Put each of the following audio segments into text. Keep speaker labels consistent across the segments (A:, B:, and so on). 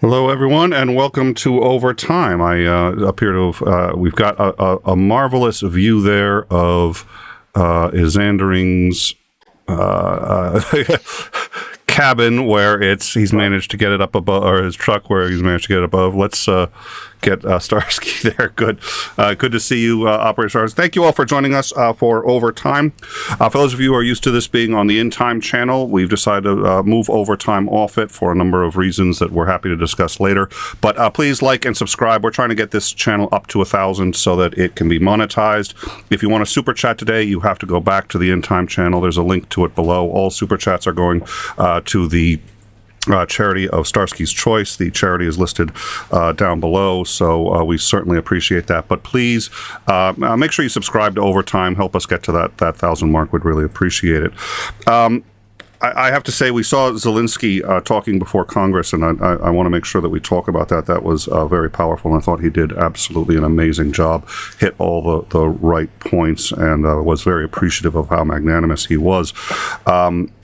A: Hello, everyone, and welcome to Overtime. I appear to have, we've got a marvelous view there of 𝐒𝐤𝐬𝐿𝐴𝐻𝐻 cabin where he's managed to get it up above, or his truck where he's managed to get it above. Let's get Starsky there. Good to see you, Operator Stars. Thank you all for joining us for Overtime. For those of you who are used to this being on the In Time channel, we've decided to move Overtime off it for a number of reasons that we're happy to discuss later. But please like and subscribe. We're trying to get this channel up to 1,000 so that it can be monetized. If you want to super chat today, you have to go back to the In Time channel. There's a link to it below. All super chats are going to the charity of Starsky's choice. The charity is listed down below, so we certainly appreciate that. But please make sure you subscribe to Overtime. Help us get to that 1,000 mark. We'd really appreciate it. I have to say, we saw Zelenski talking before Congress, and I want to make sure that we talk about that. That was very powerful, and I thought he did absolutely an amazing job, hit all the right points, and was very appreciative of how magnanimous he was.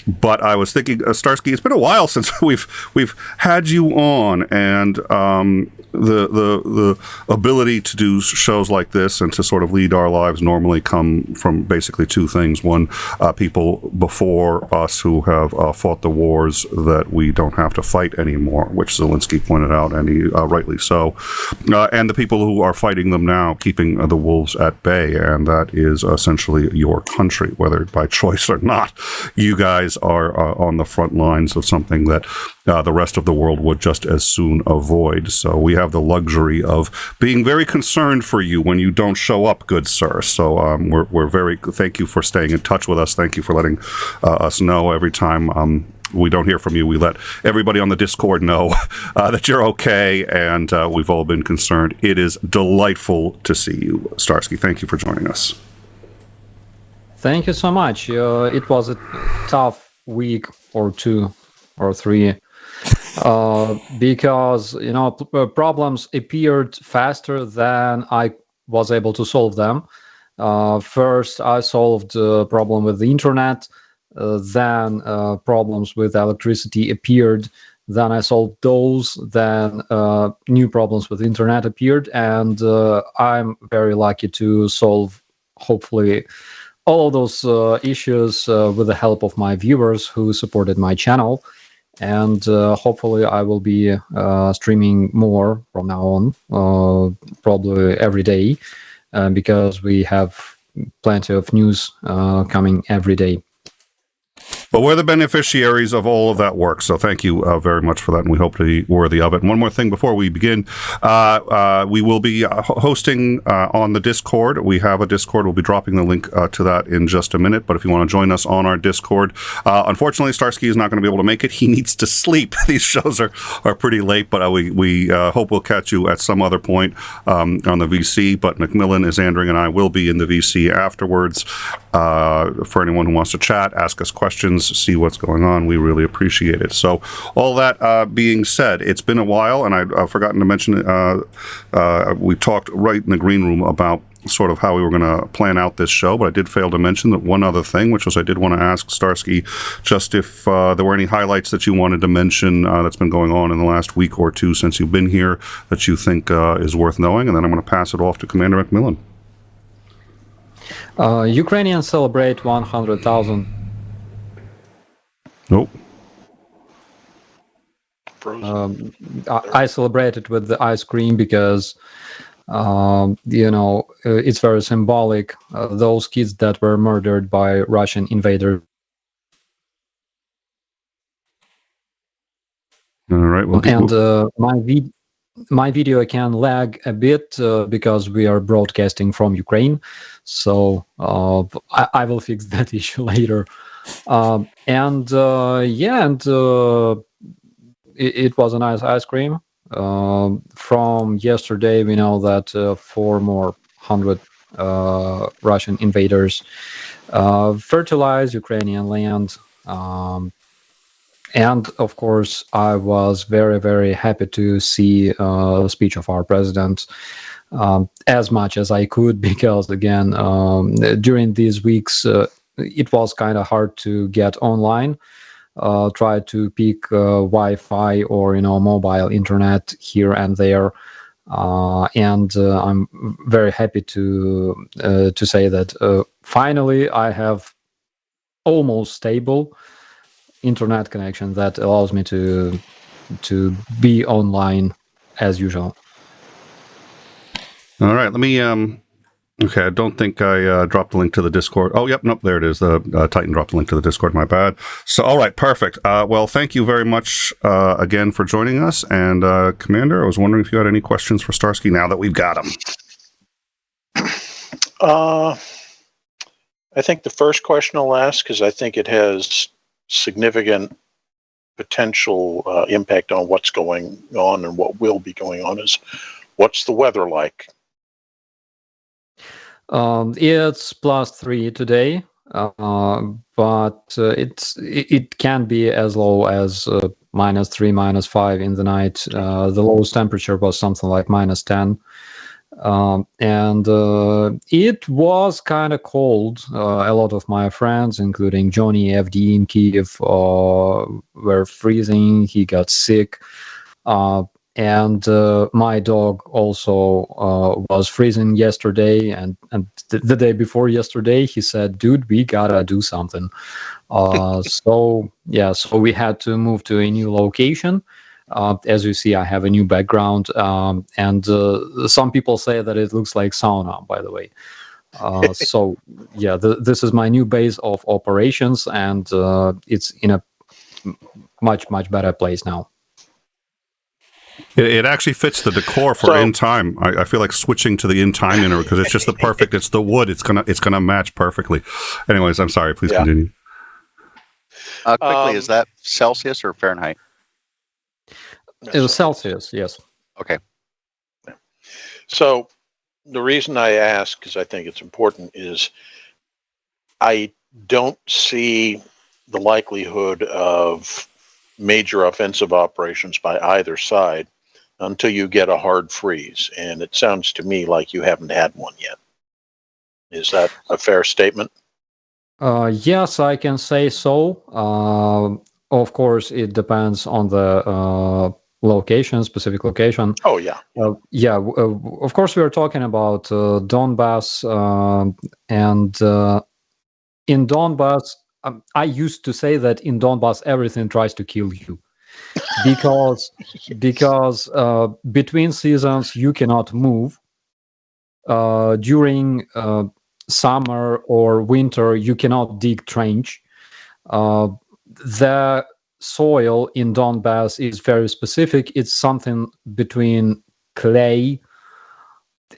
A: But I was thinking, Starsky, it's been a while since we've had you on, and the ability to do shows like this and to sort of lead our lives normally come from basically two things. One, people before us who have fought the wars that we don't have to fight anymore, which Zelenski pointed out, and he rightly so, and the people who are fighting them now, keeping the wolves at bay, and that is essentially your country, whether by choice or not. You guys are on the front lines of something that the rest of the world would just as soon avoid. So we have the luxury of being very concerned for you when you don't show up, good sir. So we're very thank you for staying in touch with us. Thank you for letting us know every time we don't hear from you. We let everybody on the Discord know that you're okay, and we've all been concerned. It is delightful to see you, Starsky. Thank you for joining us.
B: Thank you so much. It was a tough week or 2 or 3 because problems appeared faster than I was able to solve them. First, I solved the problem with the internet. Then problems with electricity appeared. Then I solved those. Then new problems with internet appeared, and I'm very lucky to solve, hopefully, all of those issues with the help of my viewers who supported my channel. And hopefully I will be streaming more from now on, probably every day, because we have plenty of news coming every day.
A: But we're the beneficiaries of all of that work, so thank you very much for that, and we hope to be worthy of it. And one more thing before we begin, we will be hosting on the Discord. We have a Discord. We'll be dropping the link to that in just a minute, but if you want to join us on our Discord, unfortunately, Starsky is not going to be able to make it. He needs to sleep. These shows are pretty late, but we hope we'll catch you at some other point on the VC, but Macmillan, 𝐒𝐤𝐬𝐿𝐴𝐻𝐻 and I will be in the VC afterwards. For anyone who wants to chat, ask us questions, see what's going on, we really appreciate it. So all that being said, it's been a while, and I've forgotten to mention, we talked right in the green room about sort of how we were going to plan out this show, but I did fail to mention that one other thing, which was I did want to ask Starsky just if there were any highlights that you wanted to mention that's been going on in the last week or two since you've been here that you think is worth knowing, and then I'm going to pass it off to Commander Macmillan.
B: Ukrainians celebrate 100,000.
A: Nope.
B: I celebrated with the ice cream because, it's very symbolic. Those kids that were murdered by Russian invaders.
A: All right. Well,
B: and my video can lag a bit because we are broadcasting from Ukraine, so I will fix that issue later. It was a nice ice cream. From yesterday, we know that 400 Russian invaders fertilized Ukrainian land. And of course, I was very, very happy to see the speech of our president as much as I could, because again, during these weeks, it was kind of hard to get online. try to pick Wi-Fi or mobile internet here and there. And I'm very happy to say that finally I have almost stable internet connection that allows me to be online as usual.
A: All right, let me. Okay, I don't think I dropped the link to the Discord. Oh, yep, nope, there it is. The Titan dropped the link to the Discord. My bad. So, all right, perfect. Well, thank you very much again for joining us. And Commander, I was wondering if you had any questions for Starsky now that we've got him.
C: I think the first question I'll ask, because I think it has significant potential impact on what's going on and what will be going on, is what's the weather like?
B: It's +3 today, but it can be as low as -3, -5 in the night. The lowest temperature was something like -10. And it was kind of cold. A lot of my friends, including Johnny FD in Kiev, were freezing. He got sick. And my dog also was freezing yesterday, and the day before yesterday, he said, "Dude, we gotta do something." So we had to move to a new location. As you see, I have a new background, and some people say that it looks like sauna, by the way. So yeah, this is my new base of operations, and it's in a much better place now.
A: It actually fits the decor for In Time. I feel like switching to the In Time inner because it's just the perfect. It's the wood. It's gonna match perfectly. Anyways, I'm sorry. Please continue.
D: Quickly, is that Celsius or Fahrenheit?
B: It was Celsius, yes.
D: Okay.
C: So the reason I ask, because I think it's important, is I don't see the likelihood of major offensive operations by either side until you get a hard freeze. And it sounds to me like you haven't had one yet. Is that a fair statement?
B: Yes, I can say so. Of course, it depends on the location, specific location.
C: Oh, yeah.
B: Of course, we are talking about Donbass, and in Donbass, I used to say that in Donbass everything tries to kill you, because between seasons you cannot move. During summer or winter you cannot dig trench. The soil in Donbass is very specific. It's something between clay.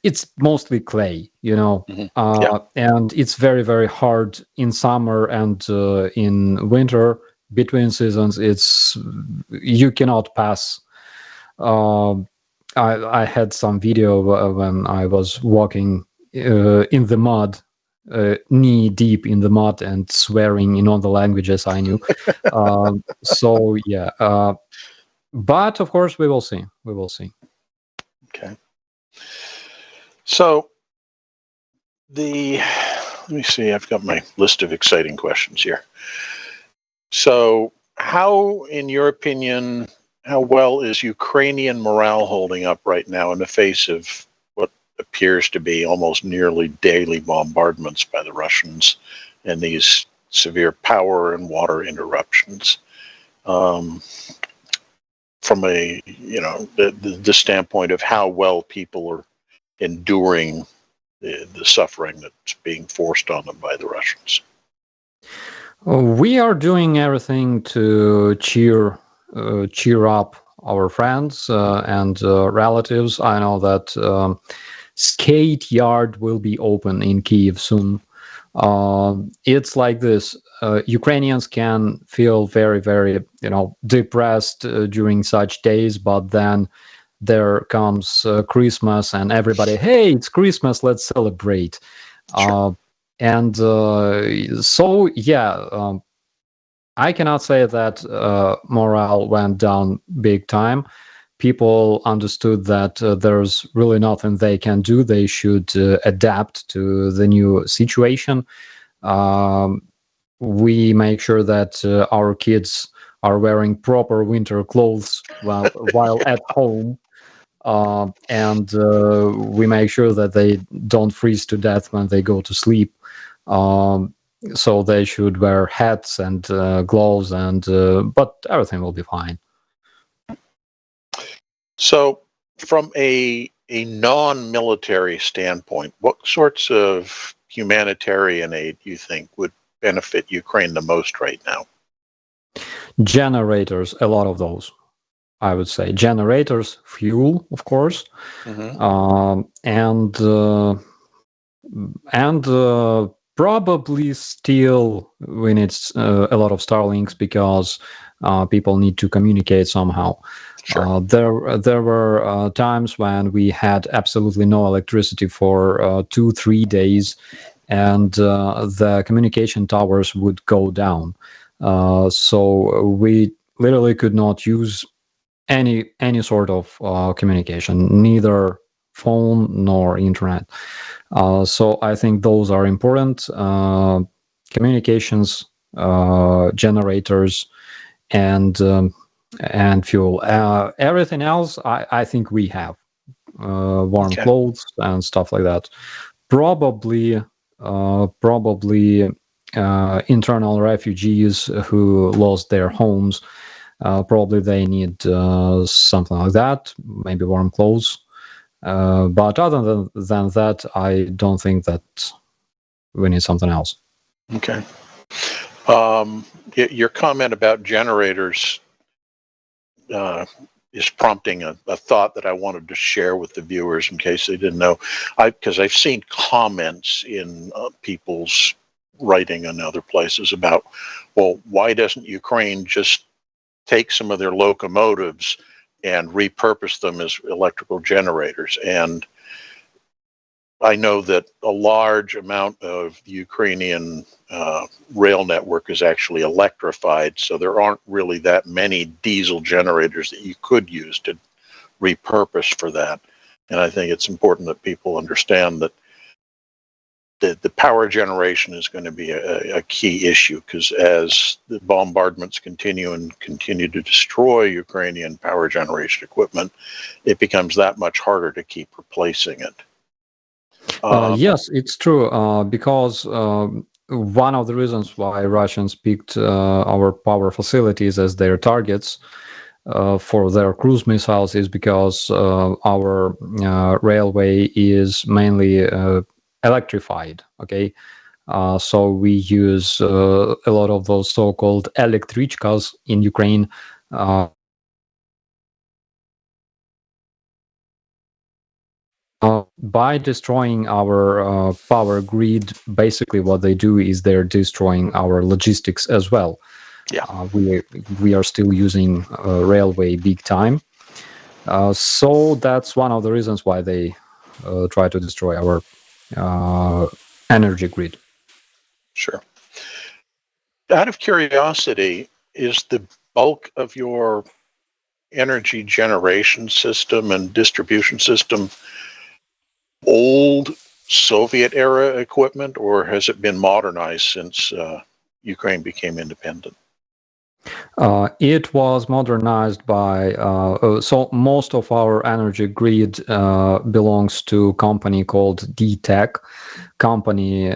B: It's mostly clay, and it's very hard in summer and in winter. Between seasons, you cannot pass. I had some video when I was walking in the mud, knee deep in the mud, and swearing in all the languages I knew. So yeah, but of course we will see. We will see.
C: Okay. So let me see, I've got my list of exciting questions here. So how, in your opinion, how well is Ukrainian morale holding up right now in the face of what appears to be almost nearly daily bombardments by the Russians and these severe power and water interruptions? From the standpoint of how well people are enduring the suffering that's being forced on them by the Russians.
B: We are doing everything to cheer up our friends and relatives. I know that skate yard will be open in Kiev soon. It's like this. Ukrainians can feel very depressed during such days, but then there comes Christmas and everybody, hey, it's Christmas, let's celebrate.
C: Sure.
B: So yeah, I cannot say that morale went down big time. People understood that there's really nothing they can do. They should adapt to the new situation. we make sure that our kids are wearing proper winter clothes while at home, and we make sure that they don't freeze to death when they go to sleep. So they should wear hats and gloves, and but everything will be fine.
C: So, from a non-military standpoint, what sorts of humanitarian aid do you think would benefit Ukraine the most right now?
B: Generators, a lot of those, I would say. Generators, fuel, of course, and probably still we need a lot of Starlinks, because people need to communicate somehow.
C: Sure.
B: There were times when we had absolutely no electricity for 2-3 days, and the communication towers would go down. So we literally could not use any sort of communication, neither phone nor internet. So I think those are important. Communications, generators, and fuel. Everything else, I think we have warm
C: Okay.
B: clothes and stuff like that. Probably internal refugees who lost their homes. Probably they need something like that, maybe warm clothes. But other than that, I don't think that we need something else.
C: Okay. Your comment about generators is prompting a thought that I wanted to share with the viewers in case they didn't know. Because I've seen comments in people's writing and other places about, well, why doesn't Ukraine just take some of their locomotives and repurpose them as electrical generators? And I know that a large amount of the Ukrainian rail network is actually electrified, so there aren't really that many diesel generators that you could use to repurpose for that. And I think it's important that people understand that the power generation is going to be a key issue, because as the bombardments continue to destroy Ukrainian power generation equipment, it becomes that much harder to keep replacing it.
B: Yes, it's true, because one of the reasons why Russians picked our power facilities as their targets for their cruise missiles is because our railway is mainly electrified. Okay, so we use a lot of those so-called 𝐓𝐢𝐦𝐿𝐴 in Ukraine. By destroying our power grid, basically what they do is they're destroying our logistics as well.
C: Yeah.
B: We are still using railway big time. So that's one of the reasons why they try to destroy our energy grid.
C: Sure. Out of curiosity, is the bulk of your energy generation system and distribution system old Soviet era equipment, or has it been modernized since Ukraine became independent?
B: It was modernized by, so most of our energy grid belongs to a company called DTEC. Company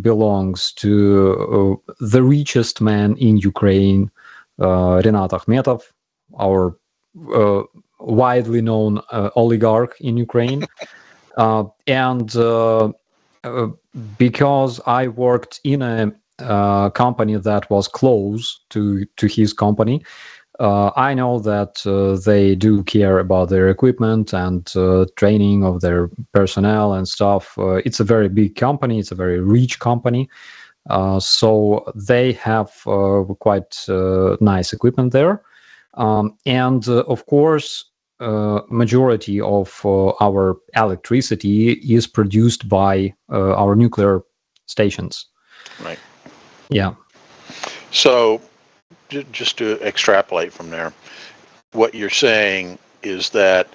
B: belongs to the richest man in Ukraine, Rinat Akhmetov, our widely known oligarch in Ukraine. And because I worked in a company that was close to his company, I know that they do care about their equipment and training of their personnel and stuff. It's a very big company. It's a very rich company. So they have quite nice equipment there. And of course, majority of our electricity is produced by our nuclear stations.
C: Right.
B: Yeah.
C: So just to extrapolate from there, what you're saying is that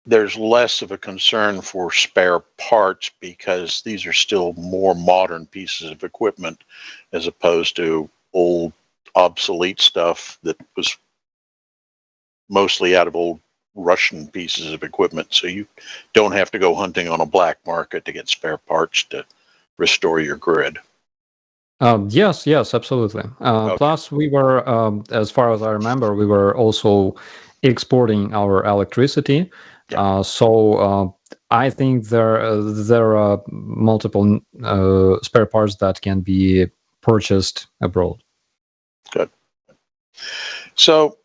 C: there's less of a concern for spare parts because these are still more modern pieces of equipment as opposed to old obsolete stuff that was mostly out of old Russian pieces of equipment. So you don't have to go hunting on a black market to get spare parts to restore your grid.
B: Yes, absolutely.
C: Okay.
B: Plus, we were, as far as I remember, we were also exporting our electricity.
C: Yeah.
B: So I think there are multiple spare parts that can be purchased abroad.
C: Good. So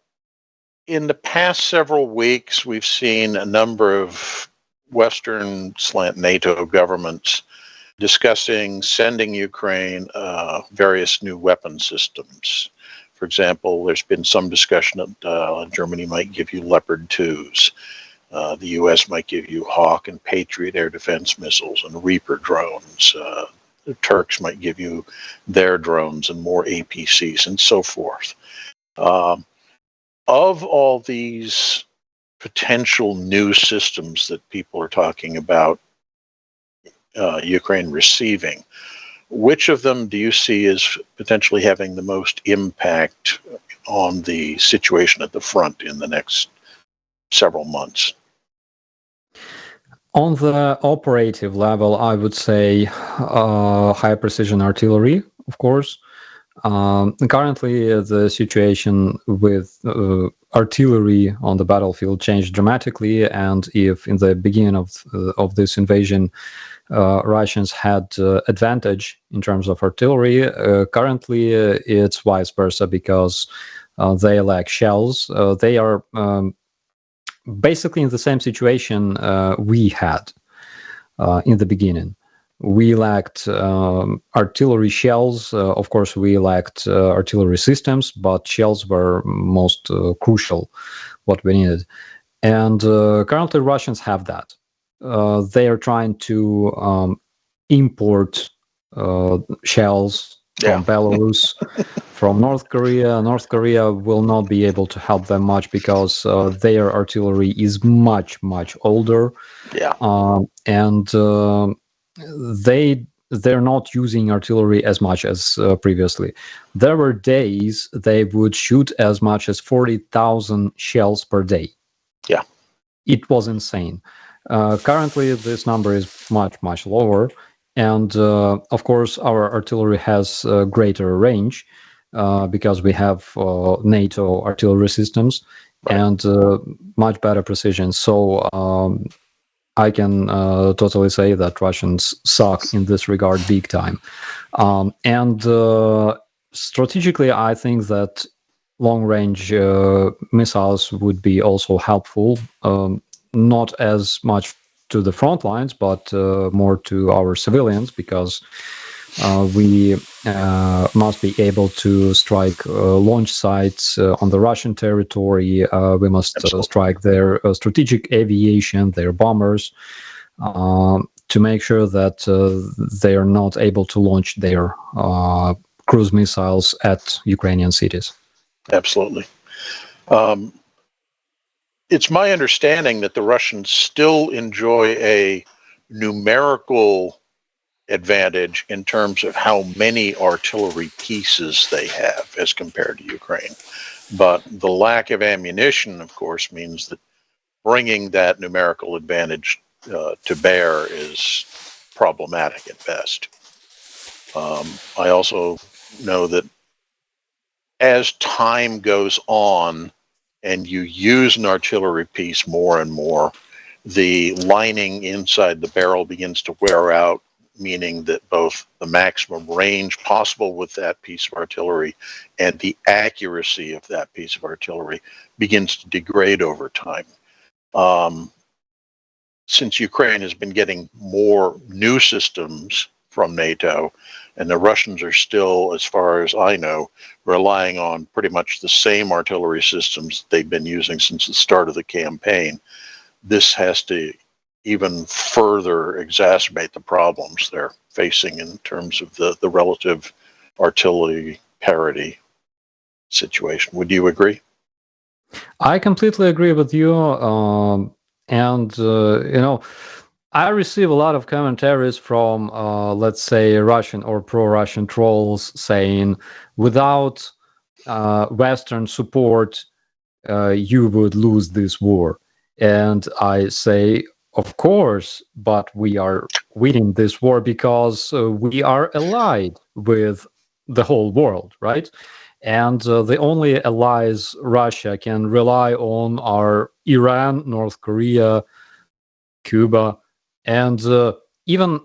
C: in the past several weeks, we've seen a number of Western slant NATO governments discussing sending Ukraine various new weapon systems. For example, there's been some discussion that Germany might give you Leopard 2s. The U.S. might give you Hawk and Patriot air defense missiles and Reaper drones. The Turks might give you their drones and more APCs and so forth. Of all these potential new systems that people are talking about Ukraine receiving, which of them do you see as potentially having the most impact on the situation at the front in the next several months?
B: On the operative level, I would say high precision artillery, of course. Currently, the situation with artillery on the battlefield changed dramatically, and if in the beginning of this invasion, Russians had advantage in terms of artillery, currently it's vice versa because they lack shells. They are basically in the same situation we had in the beginning. We lacked artillery shells. Of course, we lacked artillery systems, but shells were most crucial, what we needed. And currently, Russians have that. They are trying to import shells from Belarus, from North Korea. North Korea will not be able to help them much because their artillery is much older.
C: Yeah.
B: And they're not using artillery as much as previously. There were days they would shoot as much as 40,000 shells per day.
C: Yeah.
B: It was insane. Currently, this number is much lower. And of course, our artillery has greater range because we have NATO artillery systems and much better precision. So I can totally say that Russians suck in this regard big time. And strategically, I think that long-range missiles would be also helpful, not as much to the front lines, but more to our civilians, because we must be able to strike launch sites on the Russian territory. We must strike their strategic aviation, their bombers, to make sure that they are not able to launch their cruise missiles at Ukrainian cities.
C: Absolutely. It's my understanding that the Russians still enjoy a numerical advantage in terms of how many artillery pieces they have as compared to Ukraine. But the lack of ammunition, of course, means that bringing that numerical advantage to bear is problematic at best. I also know that as time goes on and you use an artillery piece more and more, the lining inside the barrel begins to wear out, meaning that both the maximum range possible with that piece of artillery and the accuracy of that piece of artillery begins to degrade over time. Since Ukraine has been getting more new systems from NATO, and the Russians are still, as far as I know, relying on pretty much the same artillery systems they've been using since the start of the campaign, this has to even further exacerbate the problems they're facing in terms of the relative artillery parity situation. Would you agree?
B: I completely agree with you. And I receive a lot of commentaries from, let's say, Russian or pro-Russian trolls saying, without Western support, you would lose this war. And I say, of course, but we are winning this war because we are allied with the whole world, right? And the only allies Russia can rely on are Iran, North Korea, Cuba, and even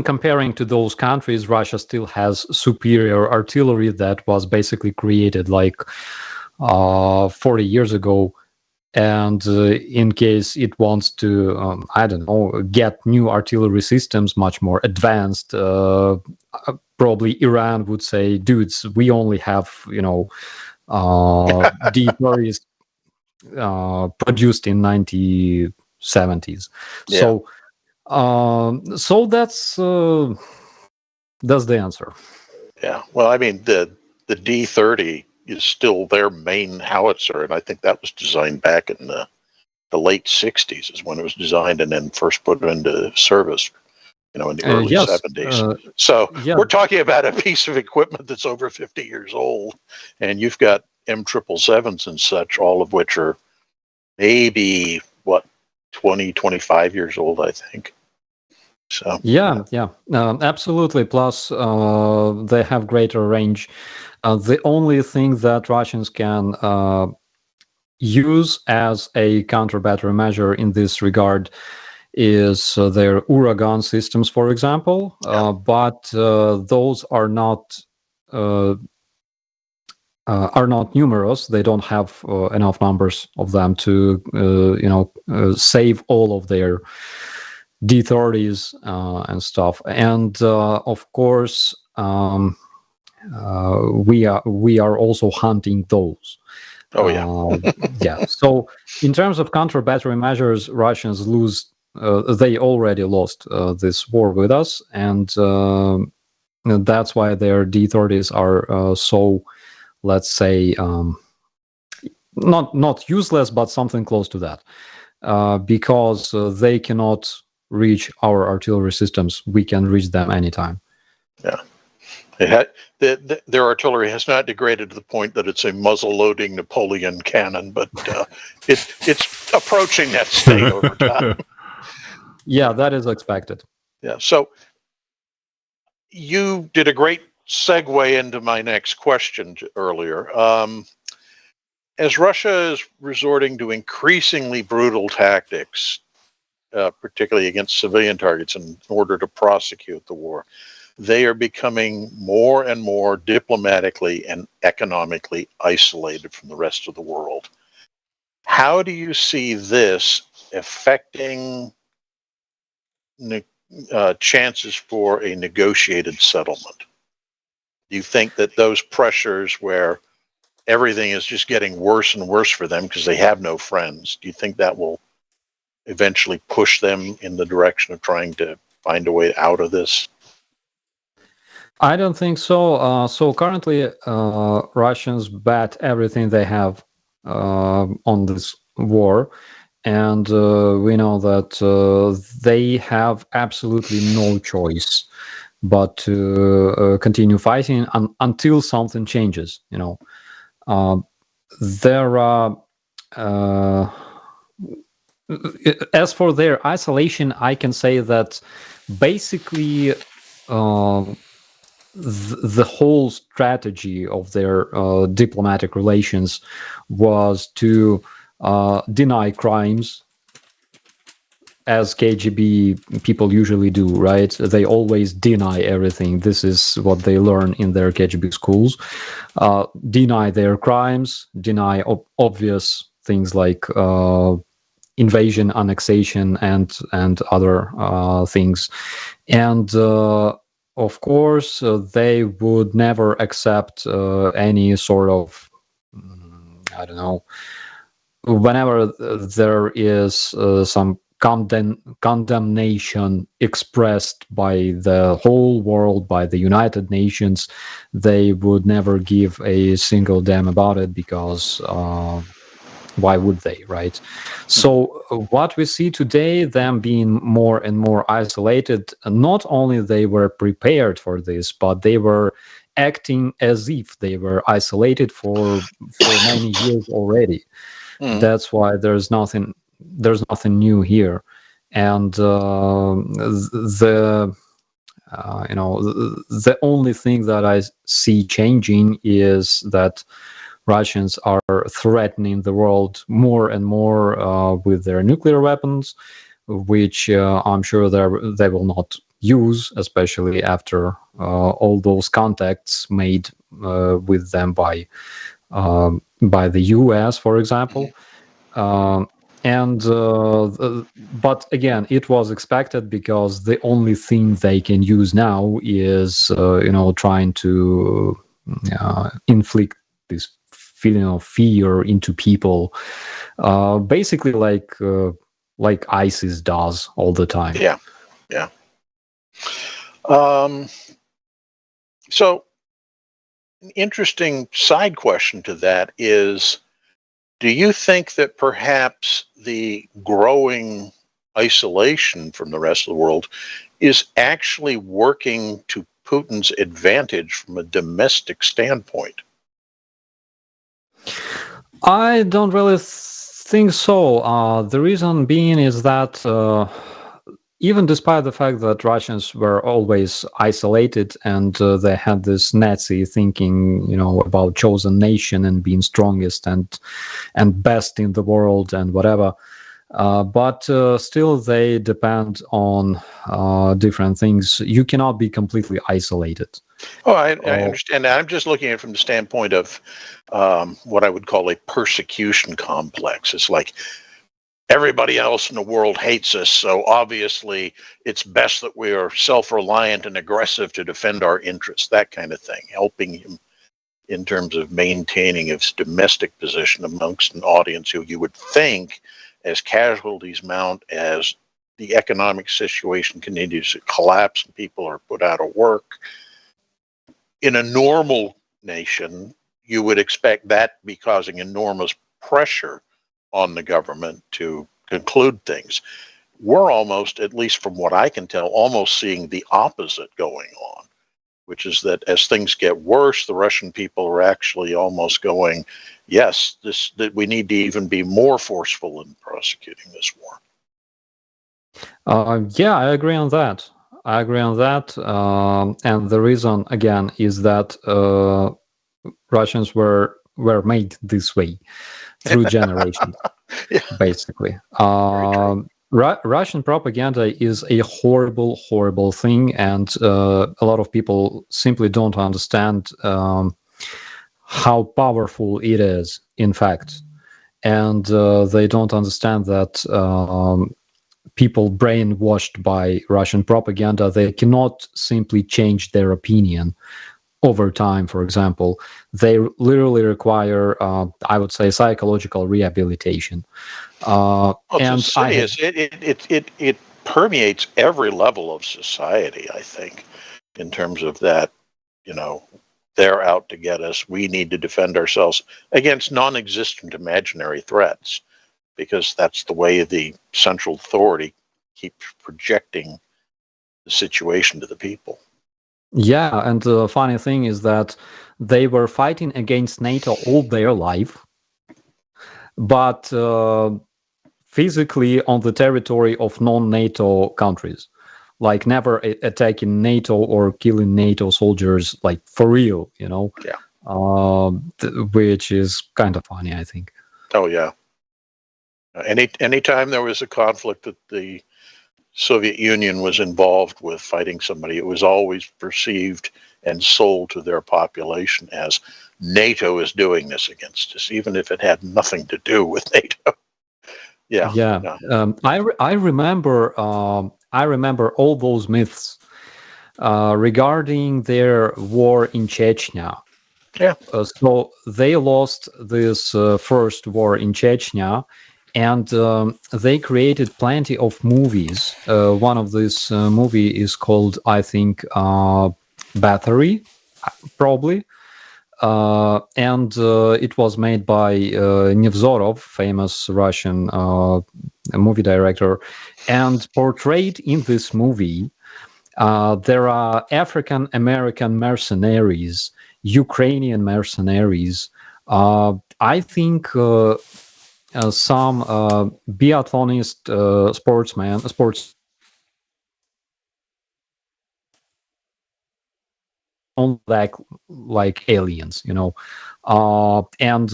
B: comparing to those countries, Russia still has superior artillery that was basically created like 40 years ago. And in case it wants to, I don't know, get new artillery systems much more advanced, probably Iran would say, dudes, we only have, D-30s produced in 1970s.
C: Yeah.
B: So that's the answer.
C: Yeah. Well, I mean, the D-30 is still their main howitzer, and I think that was designed back in the late 60s is when it was designed and then first put into service, in the early 70s. So we're talking about a piece of equipment that's over 50 years old, and you've got M777s and such, all of which are maybe, 20, 25 years old, I think. So
B: absolutely. Plus, they have greater range. The only thing that Russians can use as a counter-battery measure in this regard is their Uragan systems, for example. But those are not numerous. They don't have enough numbers of them to save all of their D-30s and stuff. And of course, we are also hunting those.
C: Oh yeah.
B: So in terms of counter-battery measures, Russians lose. They already lost this war with us, and that's why their D-30s are so, let's say, not useless, but something close to that, because they cannot reach our artillery systems. We can reach them anytime.
C: Yeah. Their artillery has not degraded to the point that it's a muzzle-loading Napoleon cannon, but it's approaching that state over time.
B: Yeah, that is expected.
C: Yeah. So you did a great segue into my next question earlier. As Russia is resorting to increasingly brutal tactics, particularly against civilian targets in order to prosecute the war, they are becoming more and more diplomatically and economically isolated from the rest of the world. How do you see this affecting chances for a negotiated settlement? Do you think that those pressures where everything is just getting worse and worse for them because they have no friends, do you think that will eventually push them in the direction of trying to find a way out of this?
B: I don't think so. So currently, Russians bet everything they have on this war. And we know that they have absolutely no choice but to continue fighting until something changes. There are, as for their isolation, I can say that basically the whole strategy of their diplomatic relations was to deny crimes, as KGB people usually do, right? They always deny everything. This is what they learn in their KGB schools. Deny their crimes, deny obvious things like invasion, annexation, and other things. And of course, they would never accept any sort of, I don't know, whenever there is some condemnation expressed by the whole world, by the United Nations, they would never give a single damn about it, because why would they, right? So what we see today, them being more and more isolated, not only they were prepared for this, but they were acting as if they were isolated for many years already.
C: Mhm.
B: That's why there's nothing new here. And the only thing that I see changing is that Russians are threatening the world more and more with their nuclear weapons, which I'm sure they will not use, especially after all those contacts made with them by the US, for example. But again, it was expected, because the only thing they can use now is trying to inflict this feeling of fear into people, basically like ISIS does all the time.
C: Yeah, yeah. So an interesting side question to that is, do you think that perhaps the growing isolation from the rest of the world is actually working to Putin's advantage from a domestic standpoint?
B: I don't really think so. The reason being is that even despite the fact that Russians were always isolated and they had this Nazi thinking, about chosen nation and being strongest and best in the world and whatever, but still they depend on different things. You cannot be completely isolated.
C: Oh, I understand. I'm just looking at it from the standpoint of what I would call a persecution complex. It's like everybody else in the world hates us, so obviously it's best that we are self-reliant and aggressive to defend our interests, that kind of thing, helping him in terms of maintaining his domestic position amongst an audience who you would think, as casualties mount, as the economic situation continues to collapse and people are put out of work, in a normal nation, you would expect that to be causing enormous pressure on the government to conclude things. We're almost, at least from what I can tell, almost seeing the opposite going on, which is that as things get worse, the Russian people are actually almost going, yes, that we need to even be more forceful in prosecuting this war.
B: Yeah, I agree on that. And the reason, again, is that Russians were made this way through generations,
C: Yeah.
B: basically. Russian propaganda is a horrible, horrible thing, and a lot of people simply don't understand how powerful it is, in fact. And they don't understand that people brainwashed by Russian propaganda, they cannot simply change their opinion over time. For example, they literally require, I would say, psychological rehabilitation.
C: It's insidious. It permeates every level of society, I think, in terms of that, they're out to get us. We need to defend ourselves against non-existent imaginary threats, because that's the way the central authority keeps projecting the situation to the people.
B: Yeah, and the funny thing is that they were fighting against NATO all their life, but physically on the territory of non-NATO countries, like never attacking NATO or killing NATO soldiers, like for real,
C: Yeah.
B: Which is kind of funny, I think.
C: Oh yeah. Anytime there was a conflict that the Soviet Union was involved with fighting somebody, it was always perceived and sold to their population as NATO is doing this against us, even if it had nothing to do with NATO. Yeah.
B: Yeah. I remember all those myths regarding their war in Chechnya.
C: Yeah.
B: So they lost this first war in Chechnya, and they created plenty of movies. One of these movie is called, I think, Battery, probably. and it was made by Nevzorov, famous Russian movie director, and portrayed in this movie. There are African American mercenaries, Ukrainian mercenaries. I think some biathlonist sports like aliens, and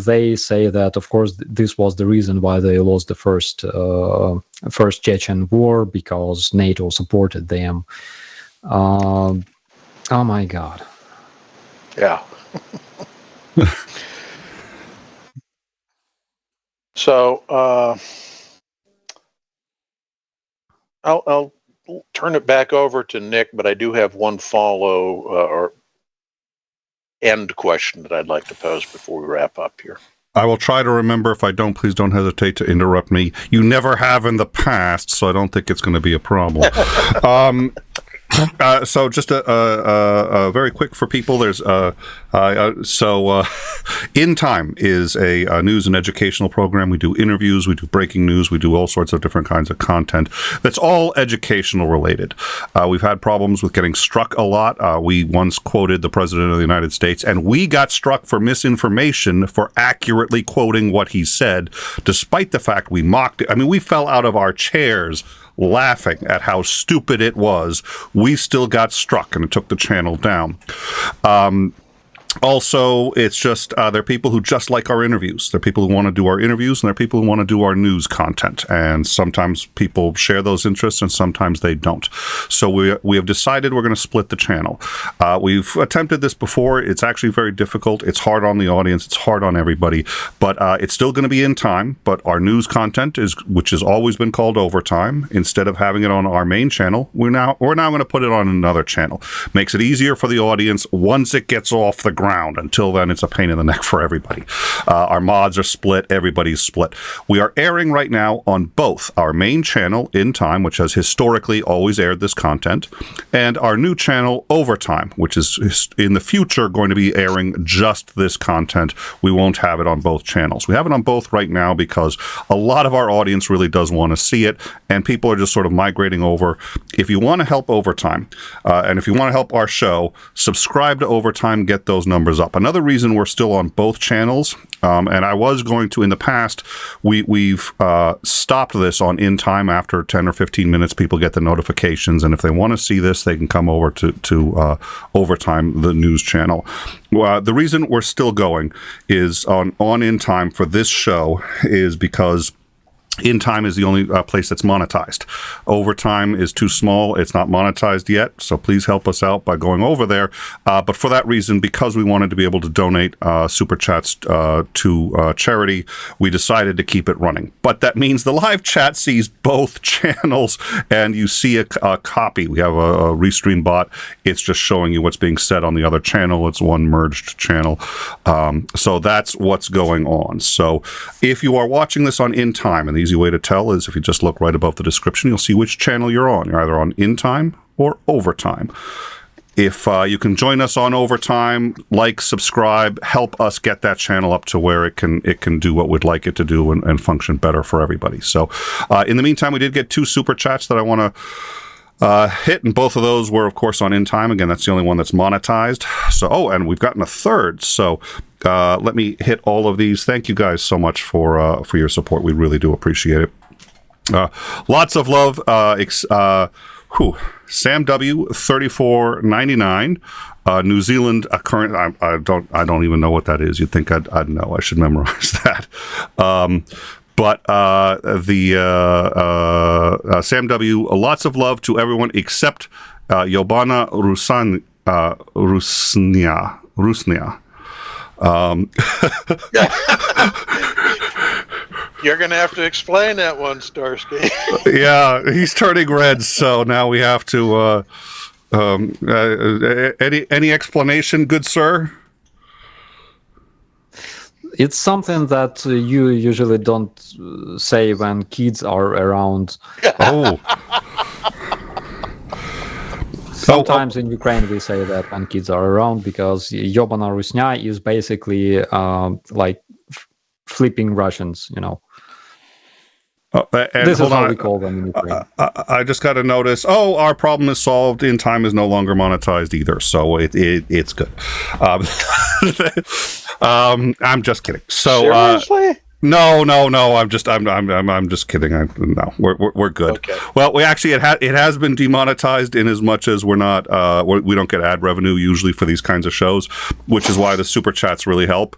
B: they say that, of course, this was the reason why they lost the first Chechen war, because NATO supported them. Oh my God!
C: Yeah. So I'll turn it back over to Nick, but I do have one follow or end question that I'd like to pose before we wrap up here.
A: I will try to remember. If I don't, please don't hesitate to interrupt me. You never have in the past, so I don't think it's going to be a problem. So just a very quick for people. There's In Time is a news and educational program. We do interviews, we do breaking news, we do all sorts of different kinds of content that's all educational related. We've had problems with getting struck a lot. We once quoted the President of the United States, and we got struck for misinformation for accurately quoting what he said, despite the fact we mocked it. I mean, we fell out of our chairs laughing at how stupid it was. We still got struck, and it took the channel down. Also, it's just there are people who just like our interviews. There are people who want to do our interviews, and there are people who want to do our news content. And sometimes people share those interests, and sometimes they don't. So we have decided we're going to split the channel. We've attempted this before. It's actually very difficult. It's hard on the audience. It's hard on everybody. But it's still going to be In Time. But our news content which has always been called Overtime. Instead of having it on our main channel, we're now going to put it on another channel. Makes it easier for the audience once it gets off the ground. Until then, it's a pain in the neck for everybody. Our mods are split. Everybody's split. We are airing right now on both our main channel, In Time, which has historically always aired this content, and our new channel, Overtime, which is in the future going to be airing just this content. We won't have it on both channels. We have it on both right now because a lot of our audience really does want to see it, and people are just sort of migrating over. If you want to help Overtime, and if you want to help our show, subscribe to Overtime, get those numbers up. Another reason we're still on both channels, and I was going to in the past, we've stopped this on In Time after 10 or 15 minutes. People get the notifications, and if they want to see this, they can come over to Overtime, the news channel. The reason we're still going is on In Time for this show is because In Time is the only place that's monetized. Overtime is too small. It's not monetized yet, so please help us out by going over there. But for that reason, because we wanted to be able to donate super chats to charity, we decided to keep it running. But that means the live chat sees both channels, and you see a copy. We have a Restream bot. It's just showing you what's being said on the other channel. It's one merged channel. So that's what's going on. So if you are watching this on In Time, and the easy way to tell is if you just look right above the description, you'll see which channel you're on. You're either on In Time or Overtime. If you can join us on Overtime, like, subscribe, help us get that channel up to where it can do what we'd like it to do and function better for everybody. So in the meantime, we did get 2 super chats that I want to hit, and both of those were, of course, on In Time. Again, that's the only one that's monetized. So, and we've gotten a third. So let me hit all of these. Thank you guys so much for your support. We really do appreciate it. Lots of love. Sam W 3499, New Zealand. Current. I don't even know what that is. You'd think I'd know. I should memorize that. But Sam W, lots of love to everyone except Yobana Rusnia.
C: You're going to have to explain that one, Starsky.
A: Yeah, he's turning red, so now we have to... any explanation, good sir?
B: It's something that you usually don't say when kids are around.
A: Oh.
B: Sometimes in Ukraine we say that when kids are around, because 𝐓𝐢𝐻𝐸𝐷 𝐸𝐻𝐢𝐬 is basically like flipping Russians, you know.
A: And
B: This is
A: hold
B: how
A: on,
B: we call them in Ukraine.
A: I just got to notice. Oh, our problem is solved. In time is no longer monetized either, so it's good. I'm just kidding. So
C: Seriously?
A: no. I'm just kidding. No, we're good.
C: Okay.
A: Well, we actually it has been demonetized in as much as we're not we don't get ad revenue usually for these kinds of shows, which is why the super chats really help.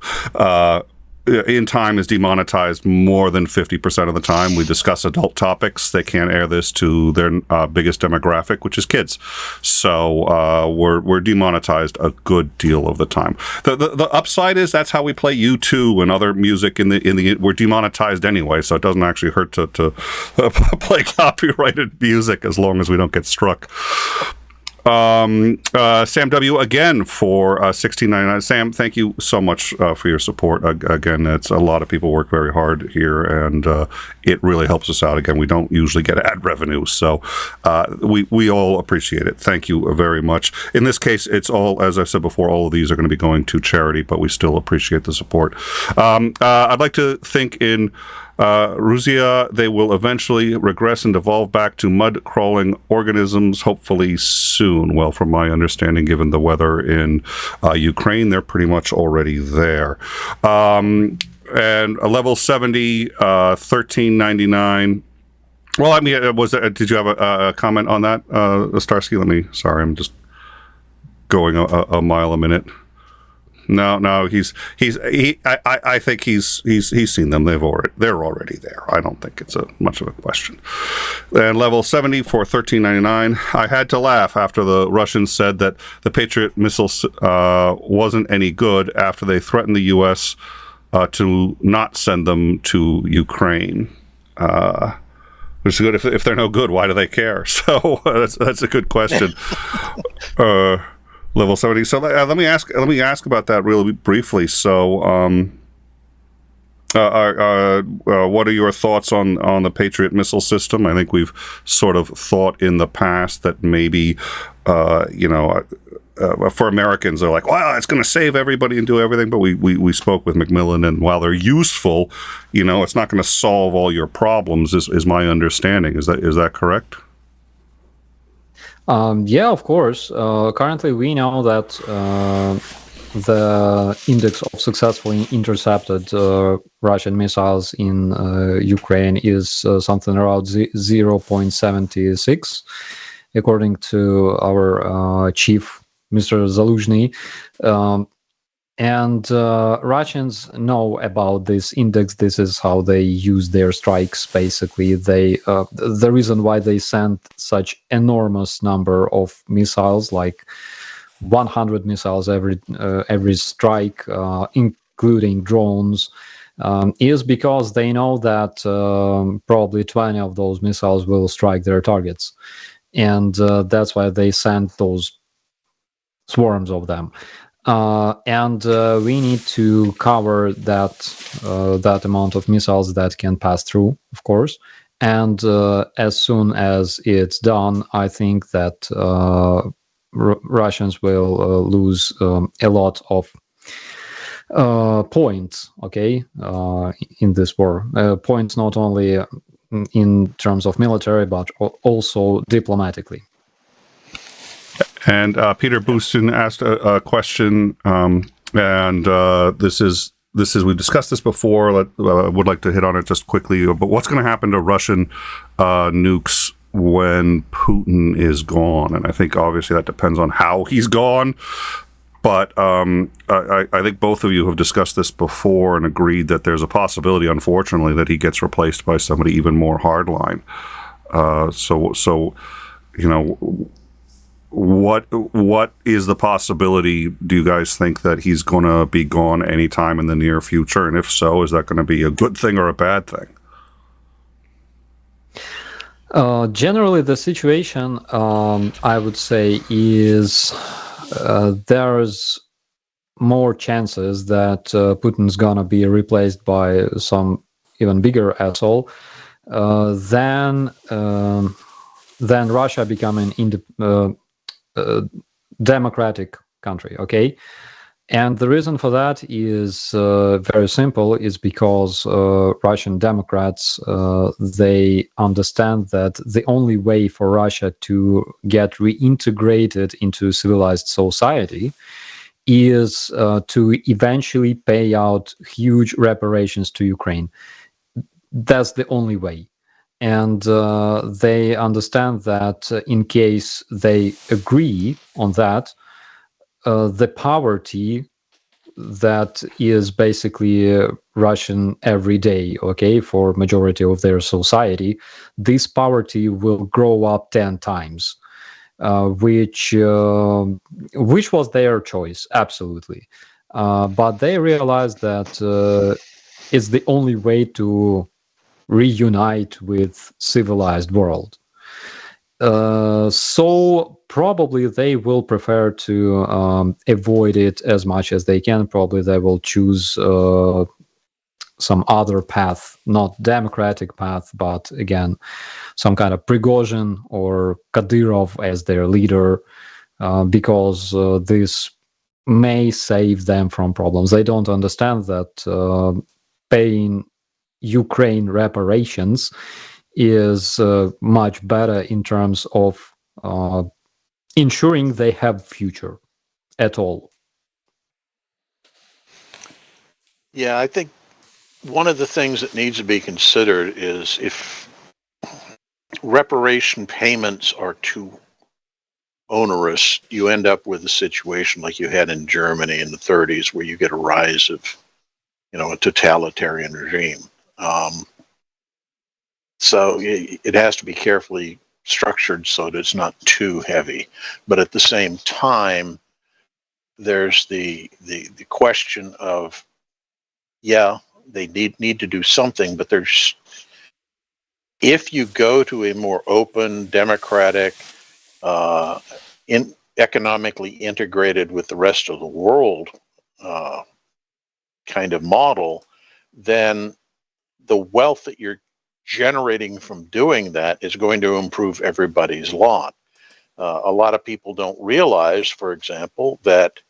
A: In time is demonetized more than 50% of the time. We discuss adult topics. They can't air this to their biggest demographic, which is kids. So we're demonetized a good deal of the time. The upside is that's how we play U2 and other music in the we're demonetized anyway, so it doesn't actually hurt to play copyrighted music as long as we don't get struck. Sam W again for $16.99. Sam, thank you so much for your support. Again, it's a lot of people work very hard here, and it really helps us out. Again, we don't usually get ad revenue, so we all appreciate it. Thank you very much. In this case, it's all, as I said before, all of these are going to be going to charity, but we still appreciate the support. I'd like to think in Russia, they will eventually regress and evolve back to mud-crawling organisms, hopefully soon. Well, from my understanding, given the weather in Ukraine, they're pretty much already there. And a level 70, $13.99. Well, I mean, did you have a comment on that, Starsky? Sorry, I'm just going a mile a minute. No, I think he's seen them. They're already there. I don't think it's much of a question. And level 70 for $13.99. I had to laugh after the Russians said that the Patriot missiles wasn't any good after they threatened the U.S. To not send them to Ukraine. Which is good. If they're no good, why do they care? So that's a good question. Level 70. So let me ask about that really briefly. So, what are your thoughts on the Patriot missile system? I think we've sort of thought in the past that maybe, for Americans, they're like, well, it's going to save everybody and do everything. But we spoke with Macmillan, and while they're useful, it's not going to solve all your problems. Is my understanding? Is that correct?
B: Yeah, of course. Currently, we know that the index of successfully intercepted Russian missiles in Ukraine is something around 0.76, according to our chief, Mr. 𝐒𝐤𝐬𝐿𝐴. And Russians know about this index. This is how they use their strikes. Basically, the reason why they sent such enormous number of missiles, like 100 missiles every strike, including drones, is because they know that probably 20 of those missiles will strike their targets, and that's why they sent those swarms of them. And we need to cover that amount of missiles that can pass through, of course. And as soon as it's done, I think that Russians will lose a lot of points, in this war. Points not only in terms of military, but also diplomatically.
A: And Peter Booston asked a question, and this is we've discussed this before. Would like to hit on it just quickly. But what's going to happen to Russian nukes when Putin is gone? And I think obviously that depends on how he's gone. But I think both of you have discussed this before and agreed that there's a possibility, unfortunately, that he gets replaced by somebody even more hardline. So What is the possibility, do you guys think, that he's going to be gone anytime in the near future? And if so, is that going to be a good thing or a bad thing?
B: Generally, the situation, I would say, is there's more chances that Putin's going to be replaced by some even bigger asshole than Russia becoming democratic country, okay? And the reason for that is very simple, is because Russian Democrats, they understand that the only way for Russia to get reintegrated into civilized society is to eventually pay out huge reparations to Ukraine. That's the only way. And they understand that in case they agree on that, the poverty that is basically Russian every day, okay, for majority of their society, this poverty will grow up 10 times, which was their choice, absolutely. But they realized that it's the only way to reunite with civilized world. So probably they will prefer to avoid it as much as they can. Probably they will choose some other path, not democratic path, but again, some kind of Prigozhin or Kadyrov as their leader, because this may save them from problems. They don't understand that paying Ukraine reparations is much better in terms of ensuring they have future at all.
C: Yeah, I think one of the things that needs to be considered is if reparation payments are too onerous, you end up with a situation like you had in Germany in the 30s, where you get a rise of, a totalitarian regime. So it has to be carefully structured so that it's not too heavy. But at the same time, there's the question of, yeah, they need to do something, but if you go to a more open, democratic, economically integrated with the rest of the world kind of model, then the wealth that you're generating from doing that is going to improve everybody's lot. A lot of people don't realize, for example, that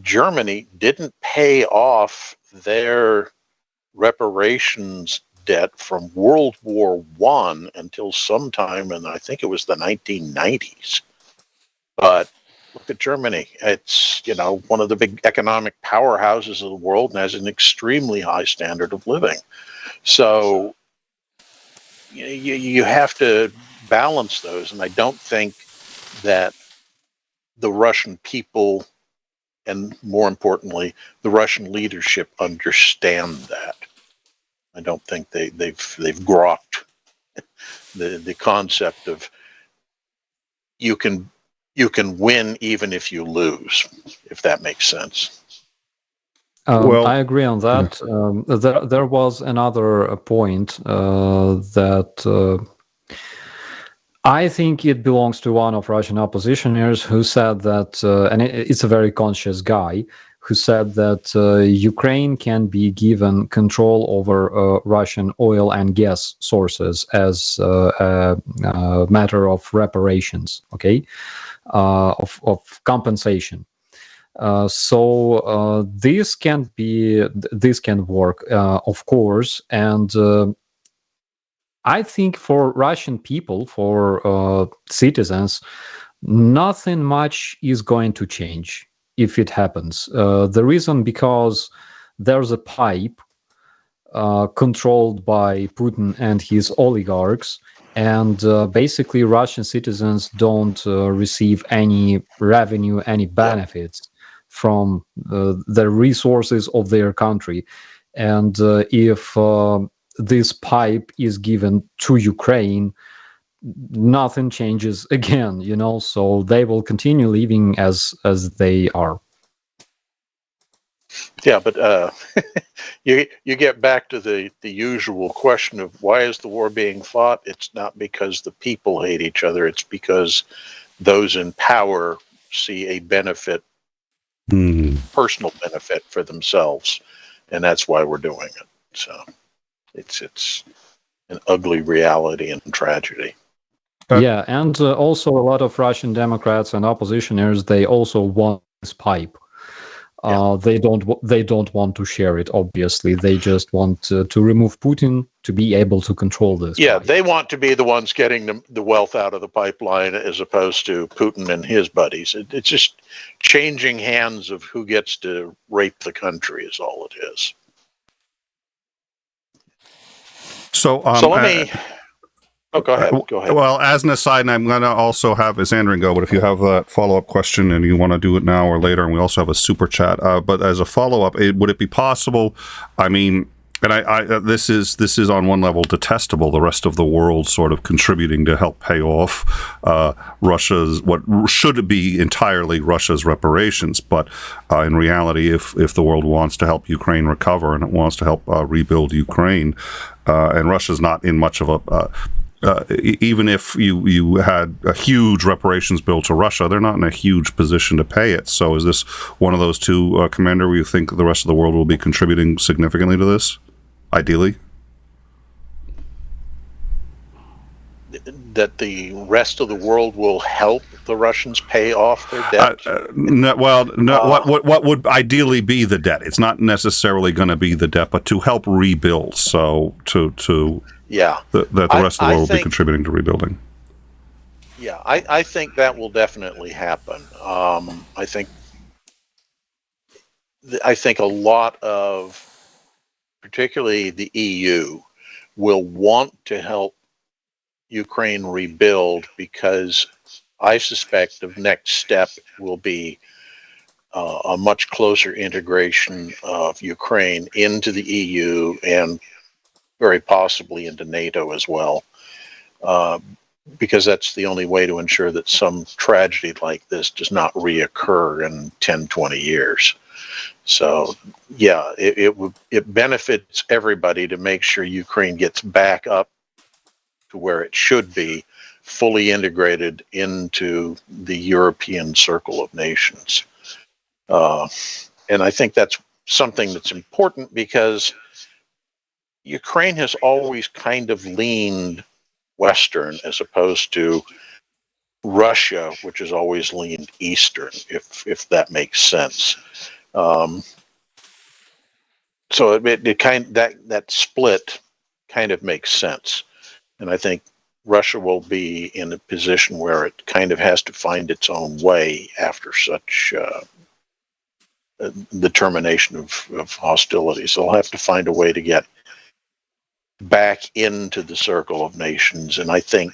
C: Germany didn't pay off their reparations debt from World War I until sometime in, I think it was the 1990s. But look at Germany. It's, one of the big economic powerhouses of the world and has an extremely high standard of living. So you have to balance those. And I don't think that the Russian people, and more importantly, the Russian leadership, understand that. I don't think they've grokked the concept of you can win even if you lose, if that makes sense.
A: Well,
B: I agree on that. There was another point that I think it belongs to one of Russian oppositioners who said that, and it's a very conscious guy, who said that Ukraine can be given control over Russian oil and gas sources as a matter of reparations, okay, of compensation. So this can work, of course, and I think for Russian people, for citizens, nothing much is going to change if it happens. The reason because there's a pipe controlled by Putin and his oligarchs, and basically Russian citizens don't receive any revenue, any benefits from the resources of their country. And if this pipe is given to Ukraine, nothing changes again, so they will continue living as they are.
C: Yeah, but you get back to the usual question of why is the war being fought? It's not because the people hate each other. It's because those in power see a benefit, personal benefit for themselves, and that's why we're doing it. So it's an ugly reality and tragedy.
B: Yeah, and also a lot of Russian Democrats and oppositioners, they also want this pipe. They don't want to share it. Obviously, they just want to remove Putin to be able to control this.
C: Yeah,
B: pipe.
C: they want to be the ones getting the wealth out of the pipeline as opposed to Putin and his buddies. It's just changing hands of who gets to rape the country is all it is.
A: So,
C: So let me. Oh, go ahead. Go ahead.
A: Well, as an aside, and I'm going to also have Isandrin go, but if you have that follow-up question and you want to do it now or later, and we also have a super chat, but as a follow-up, would it be possible, I mean, and this is on one level detestable, the rest of the world sort of contributing to help pay off Russia's, what should be entirely Russia's reparations, but in reality, if the world wants to help Ukraine recover and it wants to help rebuild Ukraine, and Russia's not in much of a even if you had a huge reparations bill to Russia, they're not in a huge position to pay it. So is this one of those two, Commander, where you think the rest of the world will be contributing significantly to this, ideally?
C: That the rest of the world will help the Russians pay off their debt?
A: What would ideally be the debt? It's not necessarily going to be the debt, but to help rebuild. So
C: yeah,
A: that the rest of the world will be contributing to rebuilding.
C: Yeah, I think that will definitely happen. I think a lot of, particularly the EU, will want to help Ukraine rebuild because I suspect the next step will be a much closer integration of Ukraine into the EU and very possibly into NATO as well, because that's the only way to ensure that some tragedy like this does not reoccur in 10, 20 years. So, yeah, it benefits everybody to make sure Ukraine gets back up to where it should be, fully integrated into the European circle of nations. And I think that's something that's important because Ukraine has always kind of leaned Western as opposed to Russia, which has always leaned Eastern, if that makes sense. So that split kind of makes sense, and I think Russia will be in a position where it kind of has to find its own way after such the termination of hostilities. They'll have to find a way to get back into the circle of nations, and I think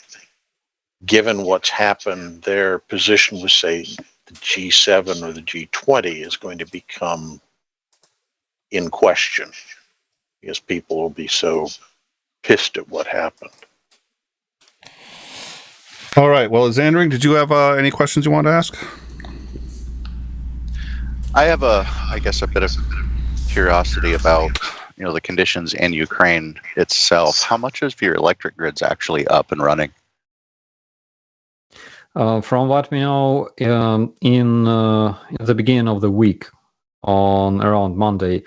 C: given what's happened, their position with, say, the G7 or the G20 is going to become in question because people will be so pissed at what happened.
A: All right. Well, Zandring, did you have any questions you wanted to ask?
D: I have I guess a bit of curiosity about, the conditions in Ukraine itself. How much of your electric grid's actually up and running?
B: From what we know, in the beginning of the week, on around Monday,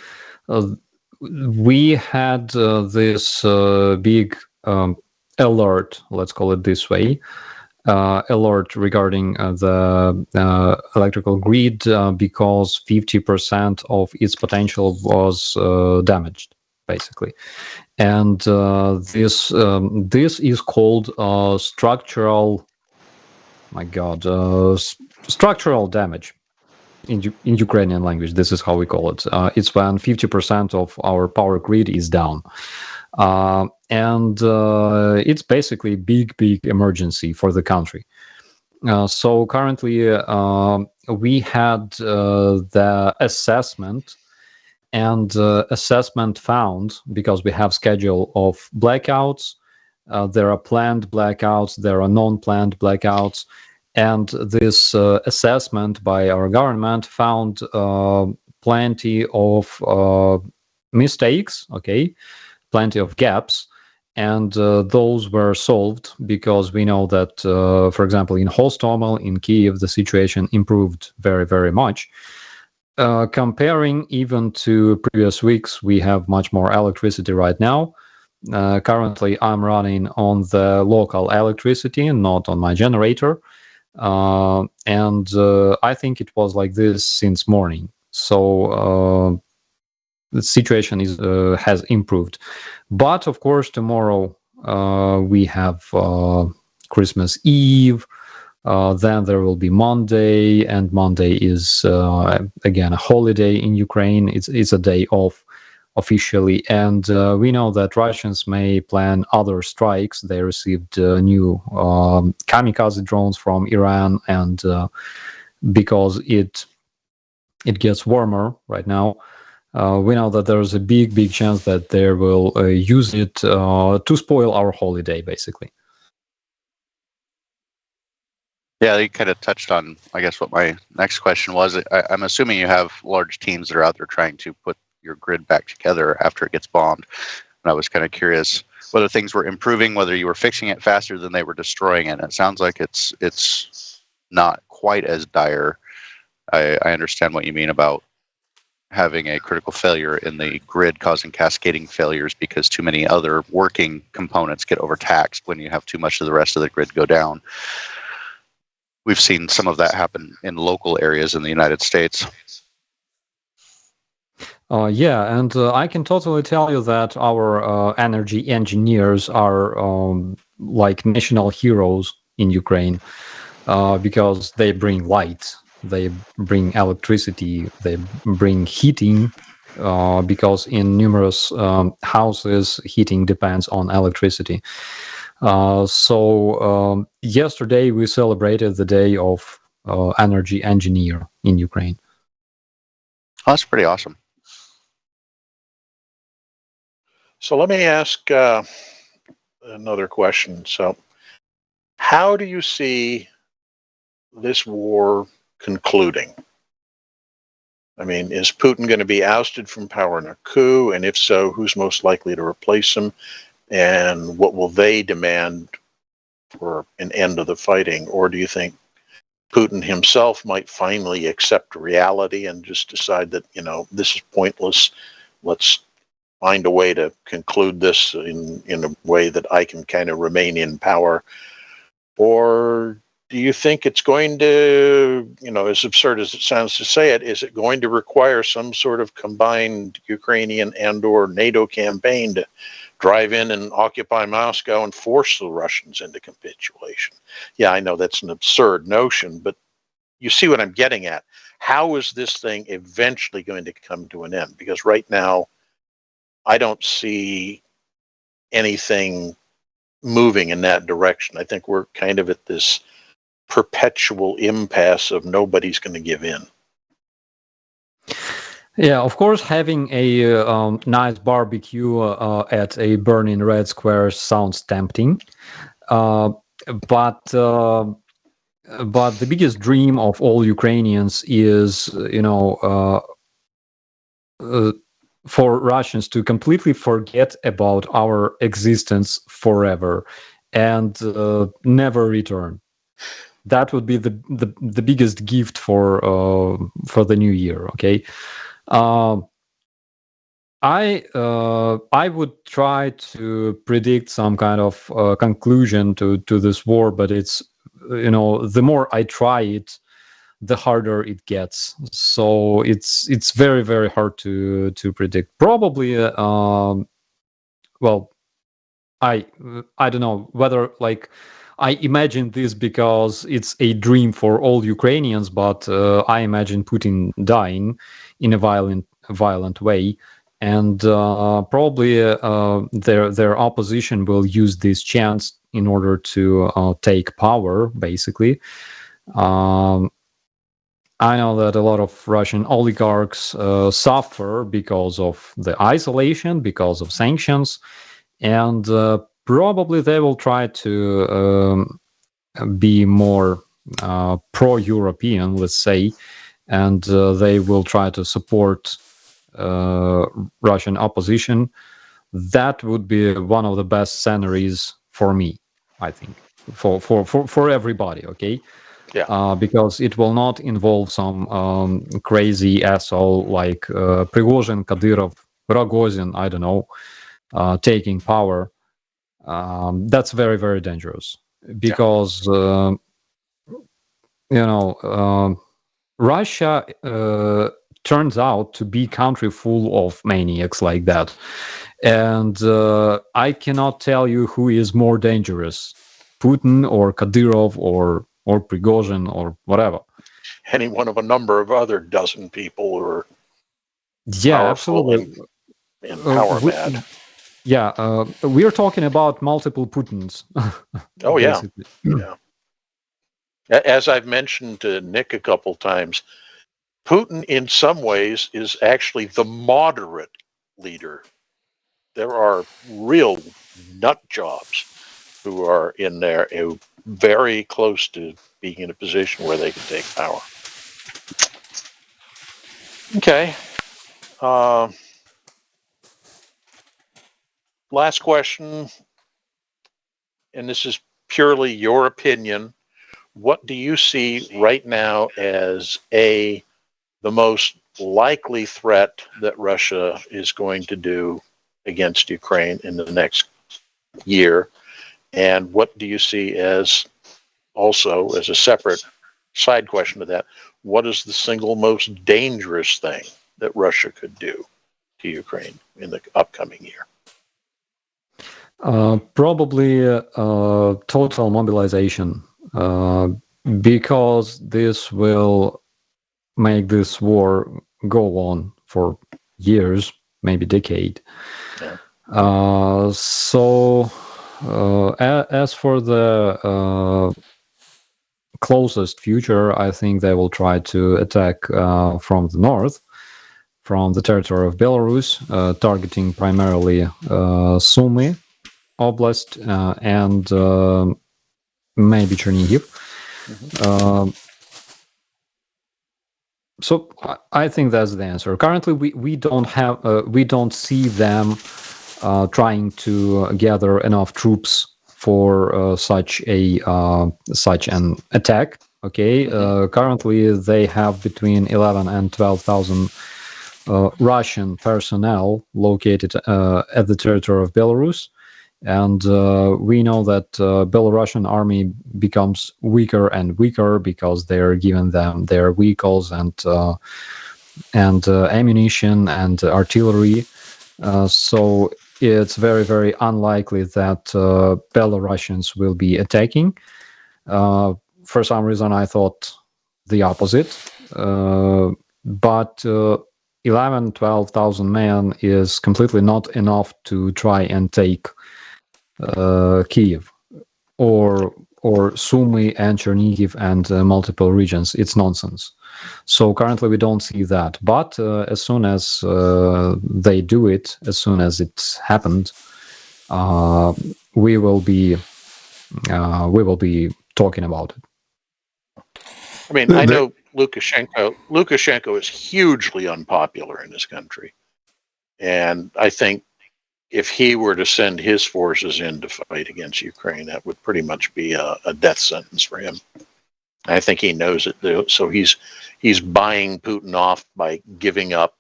B: we had this big alert, let's call it this way, alert regarding the electrical grid because 50% of its potential was damaged, basically. And this is called structural structural damage in Ukrainian language. This is how we call it. It's when 50% of our power grid is down. And it's basically big emergency for the country. So currently we had the assessment, and assessment found, because we have schedule of blackouts, there are planned blackouts, there are non-planned blackouts, and this assessment by our government found plenty of mistakes, plenty of gaps, and those were solved because we know that, for example, in Hostomel, in Kiev, the situation improved very much. Comparing even to previous weeks, we have much more electricity right now. currently I'm running on the local electricity, not on my generator. And I think it was like this since morning. So the situation has improved. But of course, tomorrow we have Christmas Eve. Then there will be Monday, and Monday is again a holiday in Ukraine. It's a day off officially, and we know that Russians may plan other strikes. They received new kamikaze drones from Iran, and because it gets warmer right now, we know that there's a big chance that they will use it to spoil our holiday, basically.
D: Yeah, you kind of touched on, I guess, what my next question was. I'm assuming you have large teams that are out there trying to put your grid back together after it gets bombed. And I was kind of curious whether things were improving, whether you were fixing it faster than they were destroying it. And it sounds like it's not quite as dire. I understand what you mean about having a critical failure in the grid causing cascading failures because too many other working components get overtaxed when you have too much of the rest of the grid go down. We've seen some of that happen in local areas in the United States.
B: Yeah, and I can totally tell you that our energy engineers are like national heroes in Ukraine because they bring light, they bring electricity, they bring heating, because in numerous houses, heating depends on electricity. So yesterday we celebrated the day of energy engineer in Ukraine.
D: Oh, that's pretty awesome.
C: So let me ask another question. So how do you see this war concluding? I mean, is Putin going to be ousted from power in a coup? And if so, who's most likely to replace him? And what will they demand for an end of the fighting? Or do you think Putin himself might finally accept reality and just decide that, you know, this is pointless. Let's find a way to conclude this in a way that I can kind of remain in power? Or do you think it's going to, you know, as absurd as it sounds to say it, is it going to require some sort of combined Ukrainian and or NATO campaign to drive in and occupy Moscow and force the Russians into capitulation? Yeah, I know that's an absurd notion, but you see what I'm getting at. How is this thing eventually going to come to an end? Because right now, I don't see anything moving in that direction. I think we're kind of at this perpetual impasse of nobody's going to give in.
B: Yeah, of course, having a nice barbecue at a burning red square sounds tempting, but the biggest dream of all Ukrainians is, you know, for Russians to completely forget about our existence forever and never return. That would be the biggest gift for the new year. Okay, I would try to predict some kind of conclusion to this war, but it's, you know, the more I try it, the harder it gets. So it's very hard to predict. Probably, well, I don't know whether, like, I imagine this because it's a dream for all Ukrainians, but I imagine Putin dying in a violent way, and probably their opposition will use this chance in order to take power, basically. I know that a lot of Russian oligarchs suffer because of the isolation, because of sanctions, and probably they will try to be more pro-European, let's say, and they will try to support Russian opposition. That would be one of the best scenarios for me, I think, for everybody. Okay.
C: Yeah.
B: Because it will not involve some crazy asshole like Prigozhin, Kadyrov, Rogozin, I don't know. taking power, that's very, very dangerous because, Russia turns out to be a country full of maniacs like that. And I cannot tell you who is more dangerous, Putin or Kadyrov or Prigozhin or whatever.
C: Any one of a number of other dozen people who are
B: powerful, absolutely,
C: and power mad.
B: We are talking about multiple Putins.
C: Oh yeah, yeah. As I've mentioned to Nick a couple times, Putin in some ways is actually the moderate leader. There are real nut jobs who are in there very close to being in a position where they can take power. Okay. Last question, and this is purely your opinion. What do you see right now as the most likely threat that Russia is going to do against Ukraine in the next year? And what do you see as also, as a separate side question to that, what is the single most dangerous thing that Russia could do to Ukraine in the upcoming year?
B: Probably total mobilization, because this will make this war go on for years, maybe decade.
C: Yeah.
B: As for the closest future, I think they will try to attack from the north, from the territory of Belarus, targeting primarily Sumy Oblast and maybe Chernihiv. So I think that's the answer. Currently, we don't see them trying to gather enough troops for such an attack. Okay, currently they have between 11 and 12,000 Russian personnel located at the territory of Belarus. And we know that Belarusian army becomes weaker and weaker because they're giving them their vehicles and ammunition and artillery. So it's very, very unlikely that Belarusians will be attacking. For some reason, I thought the opposite. But 11, 12,000 men is completely not enough to try and take Kiev or Sumy and Chernihiv and multiple regions. It's nonsense. So currently we don't see that. But as soon as they do it, as soon as it's happened, we will be talking about it.
C: I mean, I know Lukashenko is hugely unpopular in this country, and I think if he were to send his forces in to fight against Ukraine, that would pretty much be a death sentence for him. I think he knows it, though. So he's buying Putin off by giving up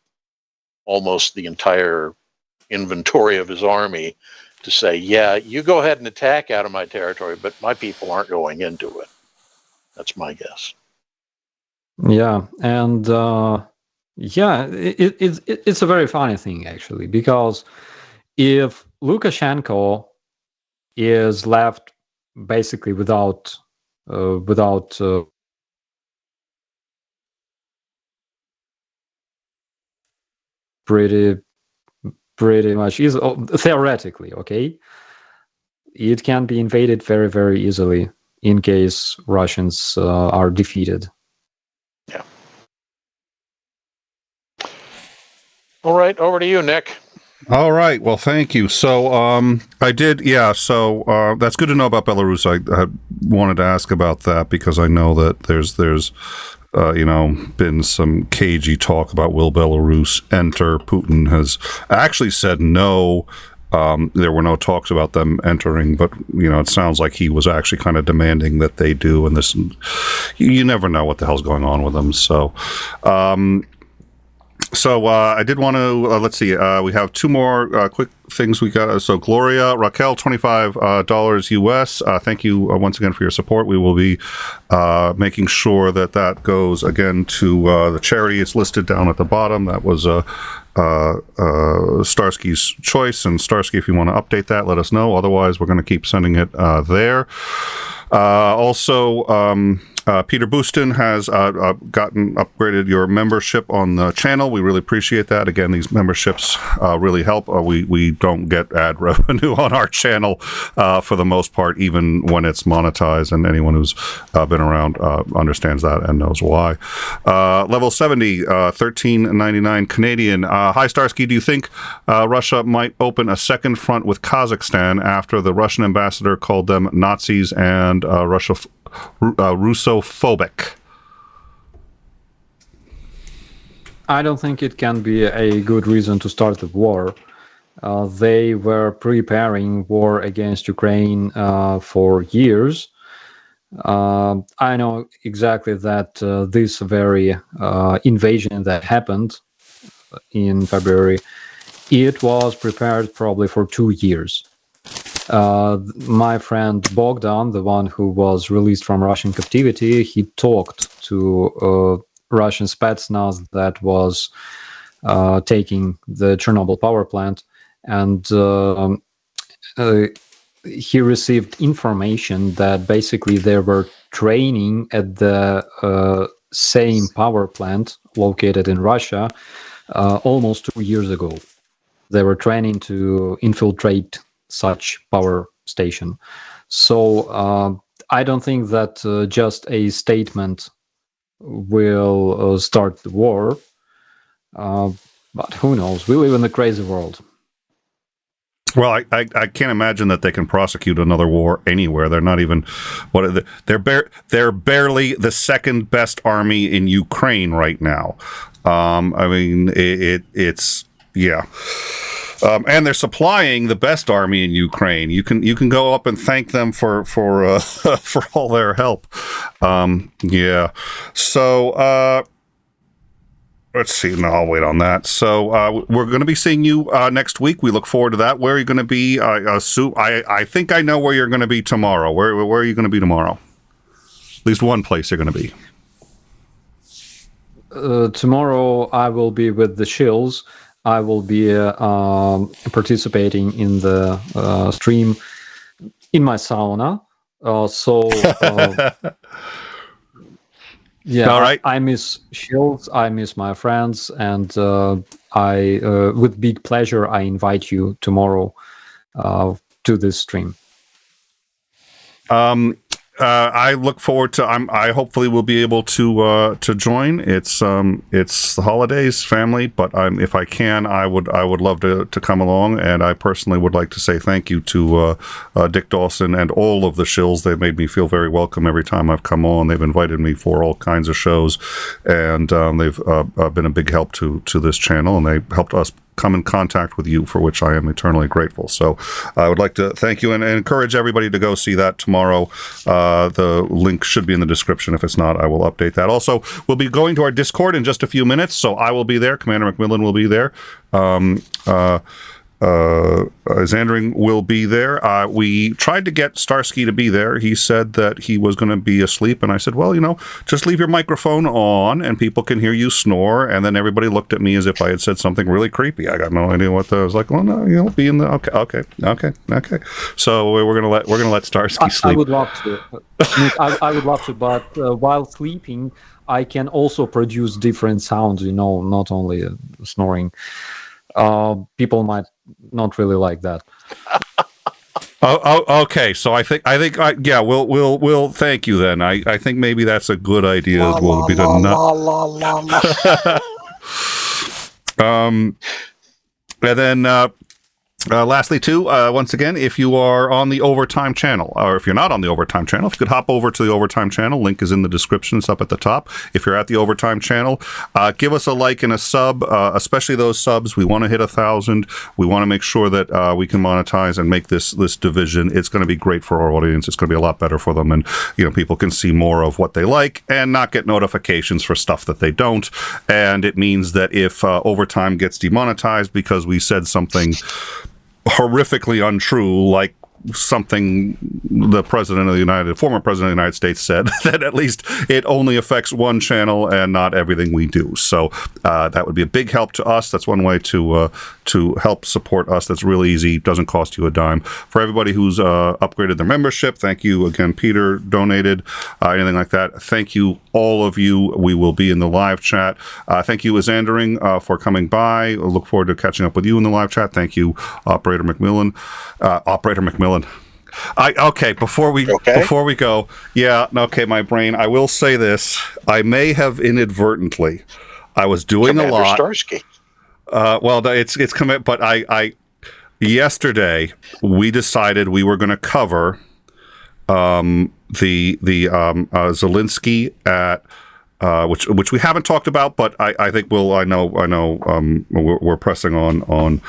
C: almost the entire inventory of his army to say, yeah, you go ahead and attack out of my territory, but my people aren't going into it. That's my guess.
B: Yeah, and it's a very funny thing, actually, because if Lukashenko is left basically without pretty much theoretically, okay, it can be invaded very, very easily in case Russians are defeated.
C: Yeah. All right, over to you, Nick.
A: All right. Well, thank you. So I did. Yeah. So that's good to know about Belarus. I wanted to ask about that because I know that there's been some cagey talk about will Belarus enter. Putin has actually said no. There were no talks about them entering, but it sounds like he was actually kind of demanding that they do. And this, you never know what the hell's going on with them. So. So I did want to, let's see, we have two more quick things we got. So Gloria, Raquel, $25 US. Thank you once again for your support. We will be making sure that goes again to the charity. It's listed down at the bottom. That was Starsky's choice. And Starsky, if you want to update that, let us know. Otherwise, we're going to keep sending it there. Also, Peter Booston has upgraded your membership on the channel. We really appreciate that. Again, these memberships really help. We don't get ad revenue on our channel for the most part, even when it's monetized, and anyone who's been around understands that and knows why. Level 70, $13.99 Canadian. Hi, Starsky. Do you think Russia might open a second front with Kazakhstan after the Russian ambassador called them Nazis and Russophobic?
B: I don't think it can be a good reason to start the war. They were preparing war against Ukraine for years. I know exactly that this very invasion that happened in February, it was prepared probably for 2 years. My friend Bogdan, the one who was released from Russian captivity, he talked to Russian Spetsnaz that was taking the Chernobyl power plant, and he received information that basically they were training at the same power plant located in Russia almost 2 years ago. They were training to infiltrate such power station. So I don't think that just a statement will start the war. But who knows? We live in a crazy world.
A: Well, I can't imagine that they can prosecute another war anywhere. They're not even they're barely the second best army in Ukraine right now. I mean, it's yeah. And they're supplying the best army in Ukraine. You can go up and thank them for for all their help. Yeah. So let's see. No, I'll wait on that. So we're going to be seeing you next week. We look forward to that. Where are you going to be? I think I know where you're going to be tomorrow. Where are you going to be tomorrow? At least one place you're going to be.
B: Tomorrow I will be with the Shills. I will be participating in the stream in my sauna. Yeah, all right. I miss Shills. I miss my friends, and I, with big pleasure, I invite you tomorrow to this stream.
A: I look forward to. I hopefully will be able to join. It's the holidays, family, but if I can, I would love to come along. And I personally would like to say thank you to Dick Dawson and all of the shills. They've made me feel very welcome every time I've come on. They've invited me for all kinds of shows, and they've been a big help to this channel, and they helped us come in contact with you, for which I am eternally grateful. So I would like to thank you and encourage everybody to go see that tomorrow. The link should be in the description. If it's not, I will update that. Also, we'll be going to our Discord in just a few minutes, so I will be there. Commander McMillan will be there. Zandring will be there. We tried to get Starsky to be there. He said that he was going to be asleep, and I said, well, just leave your microphone on and people can hear you snore. And then everybody looked at me as if I had said something really creepy. I got no idea what I was like. Well, no, be in the okay. So we're gonna let Starsky sleep.
B: I would love to. I would love to, but while sleeping, I can also produce different sounds. Not only snoring. People might not really like that.
A: Okay. So I think yeah. We'll thank you then. I think maybe that's a good idea as well. Be to not. And then Lastly, too, once again, if you are on the Overtime channel, or if you're not on the Overtime channel, if you could hop over to the Overtime channel, link is in the description, it's up at the top. If you're at the Overtime channel, give us a like and a sub, especially those subs. We want to hit 1,000. We want to make sure that we can monetize and make this division. It's going to be great for our audience. It's going to be a lot better for them, and people can see more of what they like and not get notifications for stuff that they don't. And it means that if Overtime gets demonetized because we said something horrifically untrue, like something the former president of the United States said, that at least it only affects one channel and not everything we do. So that would be a big help to us. That's one way to help support us. That's really easy. Doesn't cost you a dime. For everybody who's upgraded their membership, thank you again. Peter donated, anything like that. Thank you, all of you. We will be in the live chat. Thank you, '🡪, for coming by. I look forward to catching up with you in the live chat. Thank you, Operator McMillan. Before we go, my brain. I will say this. I may have inadvertently. I was doing
C: Commander
A: a lot.
C: Starsky.
A: It's coming. But yesterday we decided we were going to cover the Zelenski at which we haven't talked about, but I think we'll. I know. We're pressing on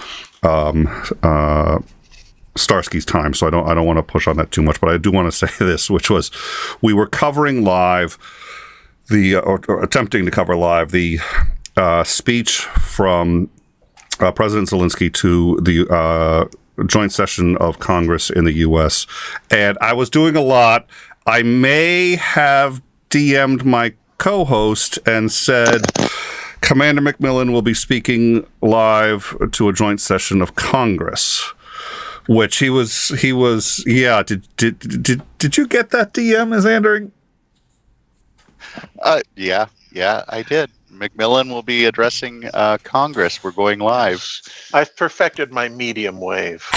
A: Starsky's time, so I don't want to push on that too much, but I do want to say this, which was we were covering live or attempting to cover live the speech from President Zelensky to the joint session of Congress in the U.S., and I was doing a lot. I may have DM'd my co-host and said, Commander McMillan will be speaking live to a joint session of Congress. Which he was, yeah. Did you get that DM, 𝐓𝐸𝐷?
D: Yeah, I did. McMillan will be addressing Congress. We're going live.
C: I've perfected my medium wave.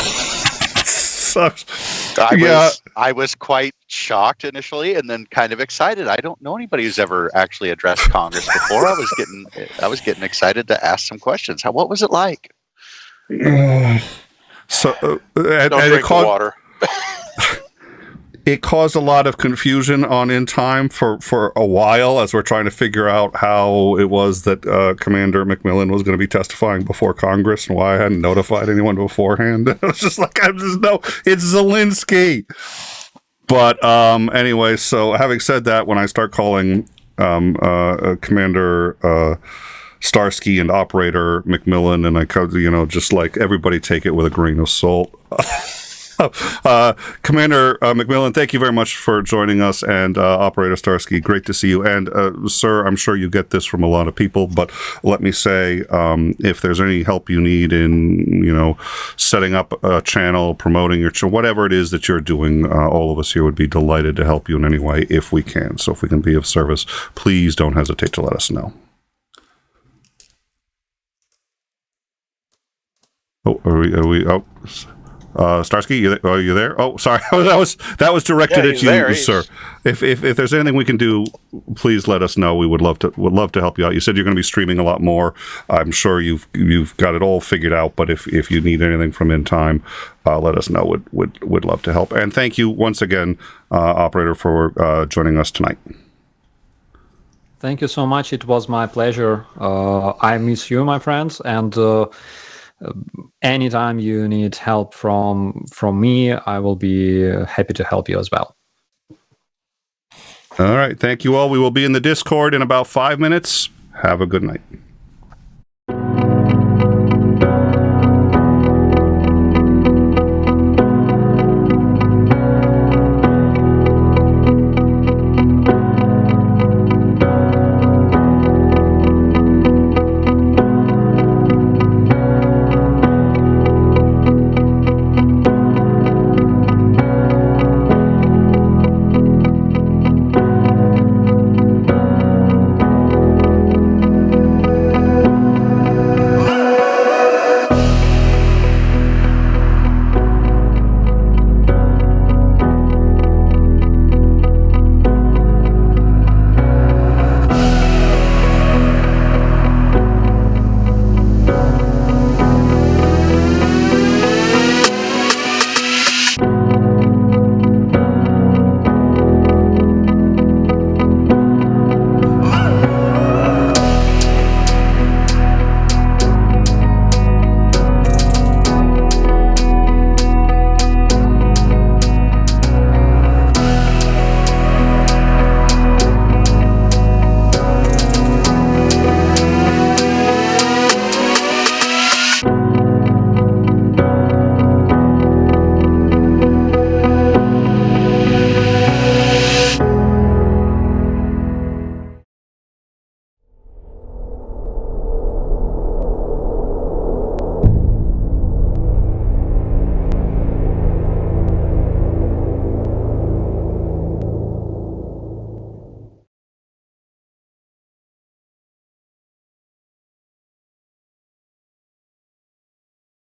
D: I was quite shocked initially, and then kind of excited. I don't know anybody who's ever actually addressed Congress before. I was getting excited to ask some questions. What was it like?
A: So
C: Don't drink the water.
A: It caused a lot of confusion on In Time for a while as we're trying to figure out how it was that Commander McMillan was going to be testifying before Congress and why I hadn't notified anyone beforehand. It was just like, it's Zelensky. But anyway, so having said that, when I start calling Commander Starsky and Operator McMillan, and I, just like everybody take it with a grain of salt. Commander McMillan, thank you very much for joining us, and Operator Starsky, great to see you. And sir, I'm sure you get this from a lot of people, but let me say, if there's any help you need in, setting up a channel, promoting your channel, whatever it is that you're doing, all of us here would be delighted to help you in any way if we can. So if we can be of service, please don't hesitate to let us know. Oh, are we? Oh, Starsky, are you there? Oh, sorry, that was directed at you,
C: there.
A: Sir. If there's anything we can do, please let us know. We would love to help you out. You said you're going to be streaming a lot more. I'm sure you've got it all figured out. But if you need anything from In Time, let us know. Would love to help. And thank you once again, Operator, for joining us tonight.
B: Thank you so much. It was my pleasure. I miss you, my friends, and. Anytime you need help from me, I will be happy to help you as well.
A: All right. Thank you all. We will be in the Discord in about 5 minutes. Have a good night.